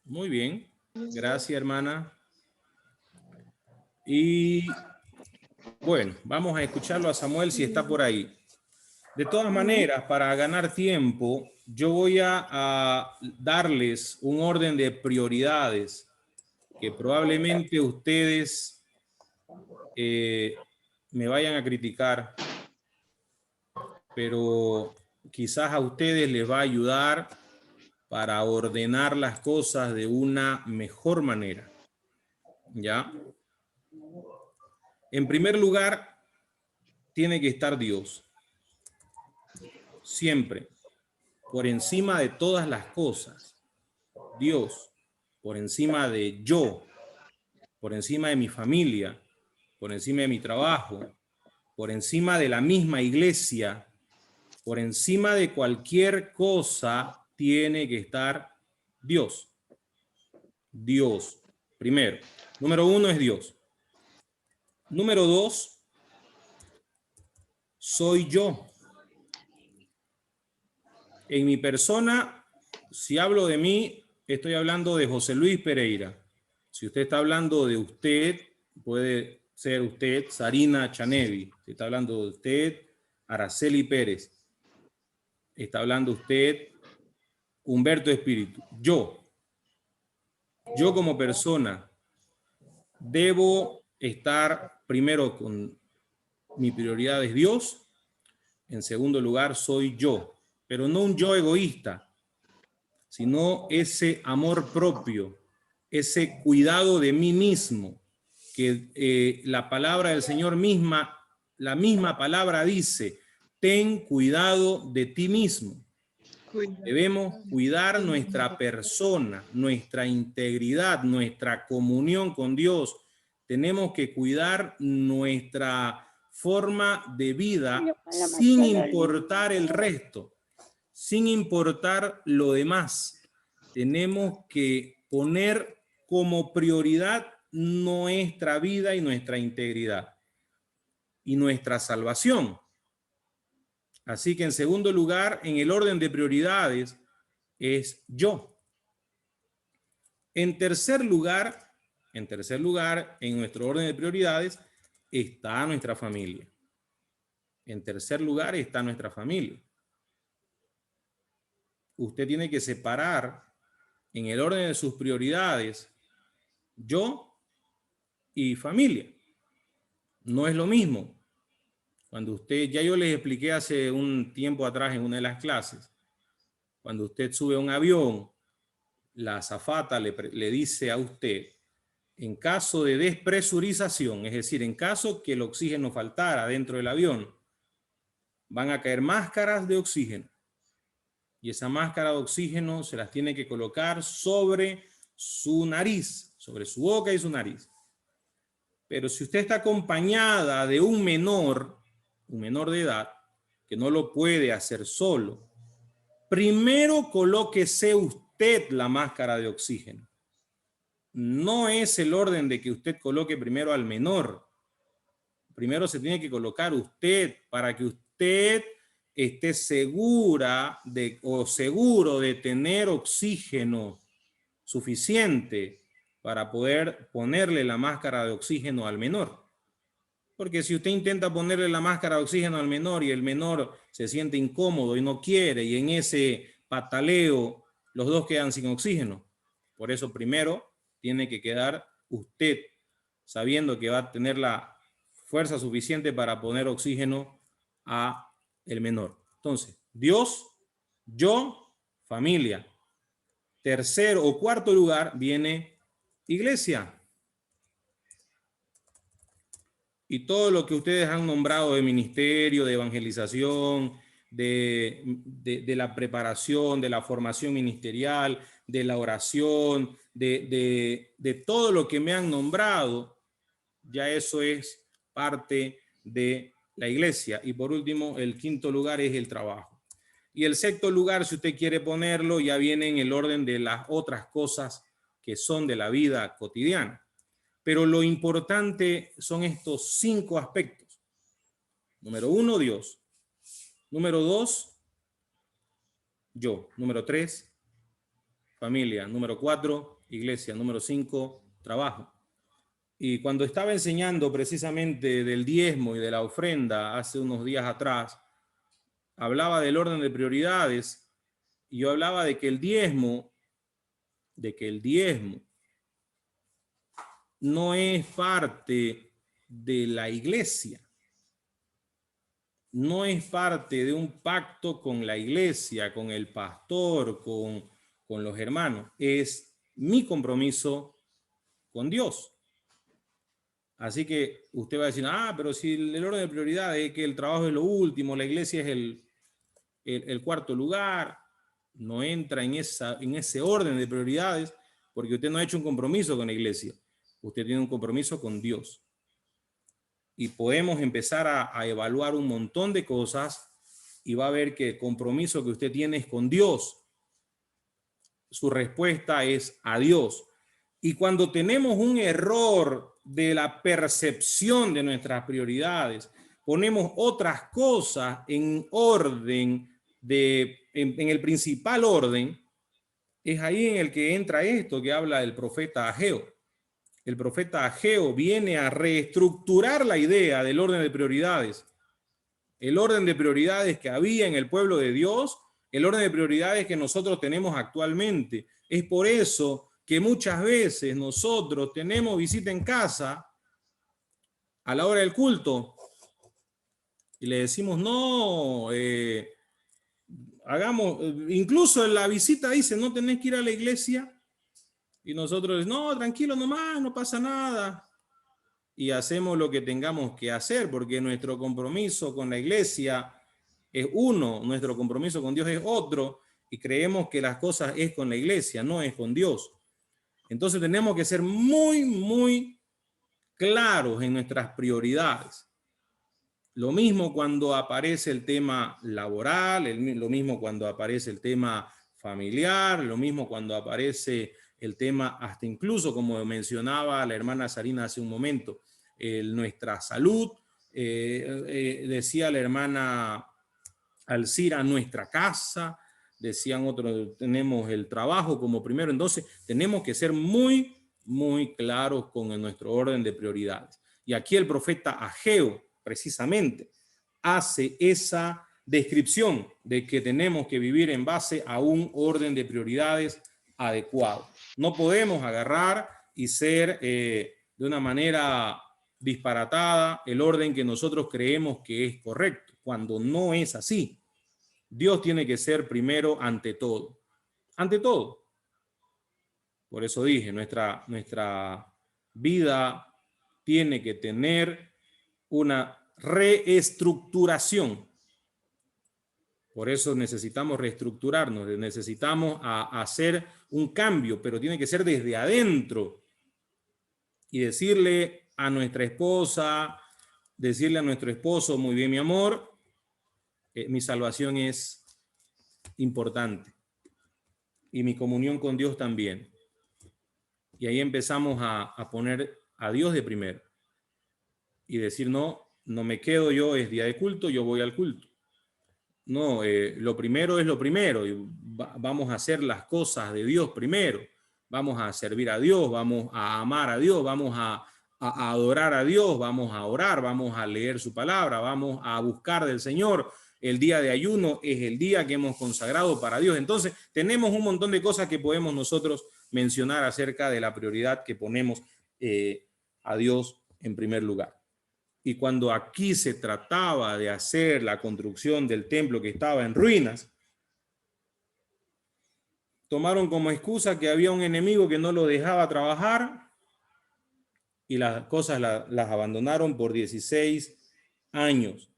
Muy bien. Gracias, hermana. Y bueno, vamos a escucharlo a Samuel si está por ahí. De todas maneras, para ganar tiempo, yo voy a darles un orden de prioridades que probablemente ustedes me vayan a criticar, pero quizás a ustedes les va a ayudar para ordenar las cosas de una mejor manera. ¿Ya? En primer lugar, tiene que estar Dios. Siempre. Por encima de todas las cosas. Dios. Por encima de yo. Por encima de mi familia. Por encima de mi trabajo. Por encima de la misma iglesia. Por encima de cualquier cosa tiene que estar Dios. Dios. Primero. Número 1 es Dios. Número 2, soy yo. En mi persona, si hablo de mí, estoy hablando de José Luis Pereira. Si usted está hablando de usted, puede ser usted Sarina Chanevi. Si está hablando de usted, Araceli Pérez. Está hablando usted Humberto Espíritu. Yo como persona, debo estar primero con mi prioridad es Dios, en segundo lugar soy yo, pero no un yo egoísta, sino ese amor propio, ese cuidado de mí mismo, que la palabra del Señor misma, la misma palabra dice, ten cuidado de ti mismo. Debemos cuidar nuestra persona, nuestra integridad, nuestra comunión con Dios. Tenemos que cuidar nuestra forma de vida sin importar el resto, sin importar lo demás. Tenemos que poner como prioridad nuestra vida y nuestra integridad y nuestra salvación. Así que en segundo lugar, en el orden de prioridades, es yo. En tercer lugar, en nuestro orden de prioridades, está nuestra familia. En tercer lugar está nuestra familia. Usted tiene que separar en el orden de sus prioridades yo y familia. No es lo mismo. Cuando usted, ya yo les expliqué hace un tiempo atrás en una de las clases, cuando usted sube a un avión, la azafata le dice a usted, en caso de despresurización, es decir, en caso que el oxígeno faltara dentro del avión, van a caer máscaras de oxígeno. Y esa máscara de oxígeno se las tiene que colocar sobre su nariz, sobre su boca y su nariz. Pero si usted está acompañada de un menor de edad, que no lo puede hacer solo, primero colóquese usted la máscara de oxígeno. No es el orden de que usted coloque primero al menor. Primero se tiene que colocar usted para que usted esté segura o seguro de tener oxígeno suficiente para poder ponerle la máscara de oxígeno al menor. Porque si usted intenta ponerle la máscara de oxígeno al menor y el menor se siente incómodo y no quiere, y en ese pataleo los dos quedan sin oxígeno. Por eso primero tiene que quedar usted sabiendo que va a tener la fuerza suficiente para poner oxígeno a el menor. Entonces, Dios, yo, familia. Tercer o cuarto lugar viene iglesia. Y todo lo que ustedes han nombrado de ministerio, de evangelización, de la preparación, de la formación ministerial, de la oración, de todo lo que me han nombrado, ya eso es parte de la iglesia. Y por último, el quinto lugar es el trabajo. Y el sexto lugar, si usted quiere ponerlo, ya viene en el orden de las otras cosas que son de la vida cotidiana. Pero lo importante son estos 5 aspectos. Número 1, Dios. Número 2, yo. Número 3, familia. Número 4, iglesia. Número 5, trabajo. Y cuando estaba enseñando precisamente del diezmo y de la ofrenda hace unos días atrás, hablaba del orden de prioridades y yo hablaba de que el diezmo no es parte de la iglesia, no es parte de un pacto con la iglesia, con el pastor, con los hermanos, es mi compromiso con Dios. Así que usted va a decir, pero si el orden de prioridades es que el trabajo es lo último, la iglesia es el cuarto lugar, no entra en ese orden de prioridades porque usted no ha hecho un compromiso con la iglesia. Usted tiene un compromiso con Dios. Y podemos empezar a evaluar un montón de cosas y va a ver que el compromiso que usted tiene es con Dios. Su respuesta es a Dios. Y cuando tenemos un error de la percepción de nuestras prioridades, ponemos otras cosas en orden, en el principal orden, es ahí en el que entra esto que habla el profeta Ageo. El profeta Ageo viene a reestructurar la idea del orden de prioridades. El orden de prioridades que había en el pueblo de Dios, el orden de prioridades que nosotros tenemos actualmente. Es por eso que muchas veces nosotros tenemos visita en casa a la hora del culto y le decimos, no, hagamos, incluso en la visita dice, no tenés que ir a la iglesia, y nosotros, no, tranquilo nomás, no pasa nada, y hacemos lo que tengamos que hacer, porque nuestro compromiso con la iglesia es uno, nuestro compromiso con Dios es otro, y creemos que las cosas es con la iglesia, no es con Dios. Entonces tenemos que ser muy, muy claros en nuestras prioridades. Lo mismo cuando aparece el tema laboral, lo mismo cuando aparece el tema familiar, lo mismo cuando aparece el tema, hasta incluso como mencionaba la hermana Sarina hace un momento, nuestra salud, decía la hermana Alcira, nuestra casa, decían otros, tenemos el trabajo como primero. Entonces tenemos que ser muy, muy claros con nuestro orden de prioridades. Y aquí el profeta Ageo precisamente hace esa descripción de que tenemos que vivir en base a un orden de prioridades adecuado. No podemos agarrar y ser de una manera disparatada el orden que nosotros creemos que es correcto, cuando no es así. Dios tiene que ser primero ante todo. Ante todo. Por eso dije, nuestra vida tiene que tener una reestructuración. Por eso necesitamos reestructurarnos, necesitamos hacer un cambio, pero tiene que ser desde adentro. Y decirle a nuestra esposa, decirle a nuestro esposo, muy bien, mi amor, mi salvación es importante. Y mi comunión con Dios también. Y ahí empezamos a poner a Dios de primero. Y decir, no me quedo yo, es día de culto, yo voy al culto. No, lo primero es lo primero. Y vamos a hacer las cosas de Dios primero. Vamos a servir a Dios, vamos a amar a Dios, vamos a adorar a Dios, vamos a orar, vamos a leer su palabra, vamos a buscar del Señor. El día de ayuno es el día que hemos consagrado para Dios. Entonces, tenemos un montón de cosas que podemos nosotros mencionar acerca de la prioridad que ponemos a Dios en primer lugar. Y cuando aquí se trataba de hacer la construcción del templo que estaba en ruinas, tomaron como excusa que había un enemigo que no lo dejaba trabajar y las cosas las abandonaron por 16 años.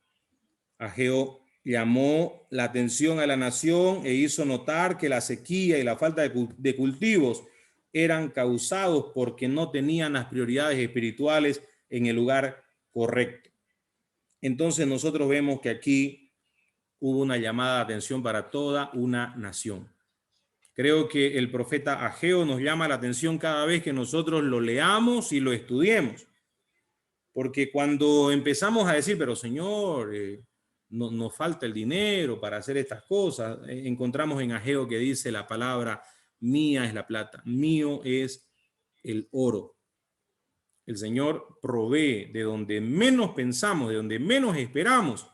Ageo llamó la atención a la nación e hizo notar que la sequía y la falta de cultivos eran causados porque no tenían las prioridades espirituales en el lugar correcto. Entonces nosotros vemos que aquí hubo una llamada de atención para toda una nación. Creo que el profeta Ageo nos llama la atención cada vez que nosotros lo leamos y lo estudiemos. Porque cuando empezamos a decir, pero Señor, nos falta el dinero para hacer estas cosas, encontramos en Ageo que dice la palabra, mía es la plata, mío es el oro. El Señor provee de donde menos pensamos, de donde menos esperamos.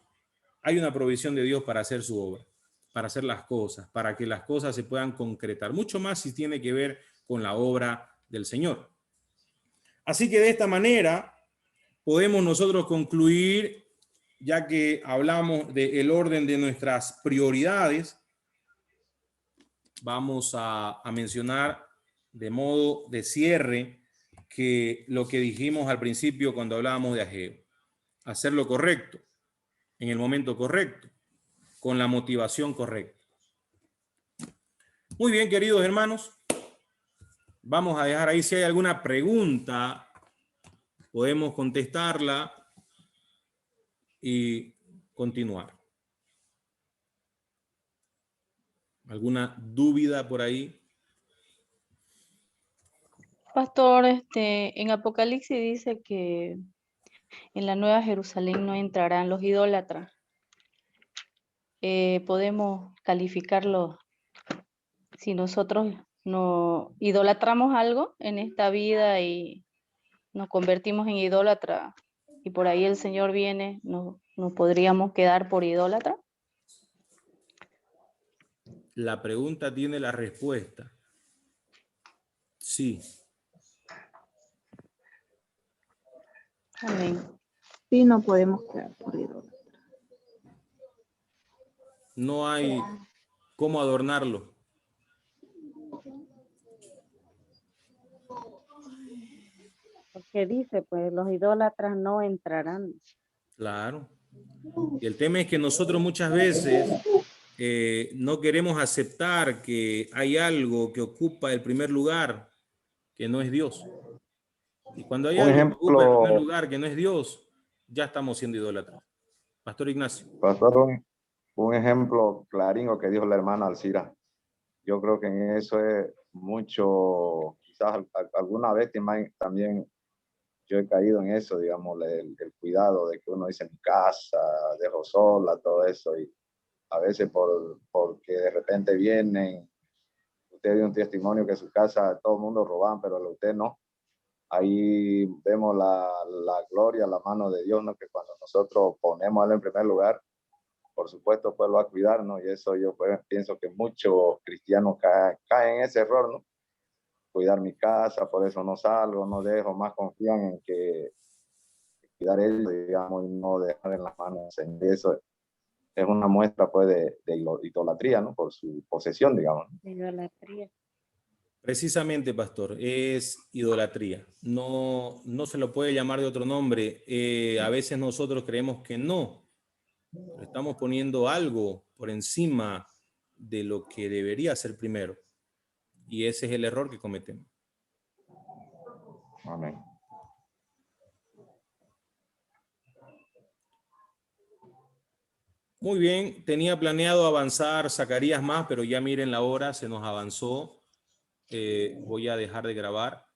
Hay una provisión de Dios para hacer su obra, para hacer las cosas, para que las cosas se puedan concretar. Mucho más si tiene que ver con la obra del Señor. Así que de esta manera podemos nosotros concluir, ya que hablamos del orden de nuestras prioridades, vamos a mencionar de modo de cierre que lo que dijimos al principio cuando hablábamos de Ageo, hacer lo correcto, en el momento correcto, con la motivación correcta. Muy bien, queridos hermanos, vamos a dejar ahí si hay alguna pregunta, podemos contestarla y continuar. ¿Alguna duda por ahí? Pastor, en Apocalipsis dice que en la Nueva Jerusalén no entrarán los idólatras. Podemos calificarlo si nosotros no idolatramos algo en esta vida y nos convertimos en idólatra y por ahí el Señor viene, ¿nos podríamos quedar por idólatra? La pregunta tiene la respuesta. Sí. Amén. Sí, no podemos quedar por idólatra. No hay cómo adornarlo. Porque dice, pues los idólatras no entrarán. Claro. Y el tema es que nosotros muchas veces no queremos aceptar que hay algo que ocupa el primer lugar, que no es Dios. Y cuando hay Un algo que ocupa el primer ejemplo, lugar, que no es Dios, ya estamos siendo idólatras. Pastor Ignacio. pastor, un ejemplo clarín que dijo la hermana Alcira. Yo creo que en eso es mucho, quizás alguna vez también yo he caído en eso, digamos, el cuidado de que uno dice mi casa, dejo sola, todo eso, y a veces porque de repente vienen, usted dio un testimonio que su casa todo el mundo roban, pero a usted no. Ahí vemos la gloria, la mano de Dios, ¿no? Que cuando nosotros ponemos a Él en primer lugar, por supuesto, pues lo va a cuidar, ¿no? Y eso yo pues, pienso que muchos cristianos caen en ese error, ¿no? Cuidar mi casa, por eso no salgo, no dejo, más confían en que cuidar ellos, digamos, y no dejar en las manos. Y eso es una muestra, pues, de idolatría, ¿no? Por su posesión, digamos. Idolatría. Precisamente, pastor, es idolatría. No, no se lo puede llamar de otro nombre. A veces nosotros creemos que no. Estamos poniendo algo por encima de lo que debería ser primero. Y ese es el error que cometemos. Amén. Muy bien, tenía planeado avanzar Zacarías más, pero ya miren la hora, se nos avanzó. Voy a dejar de grabar.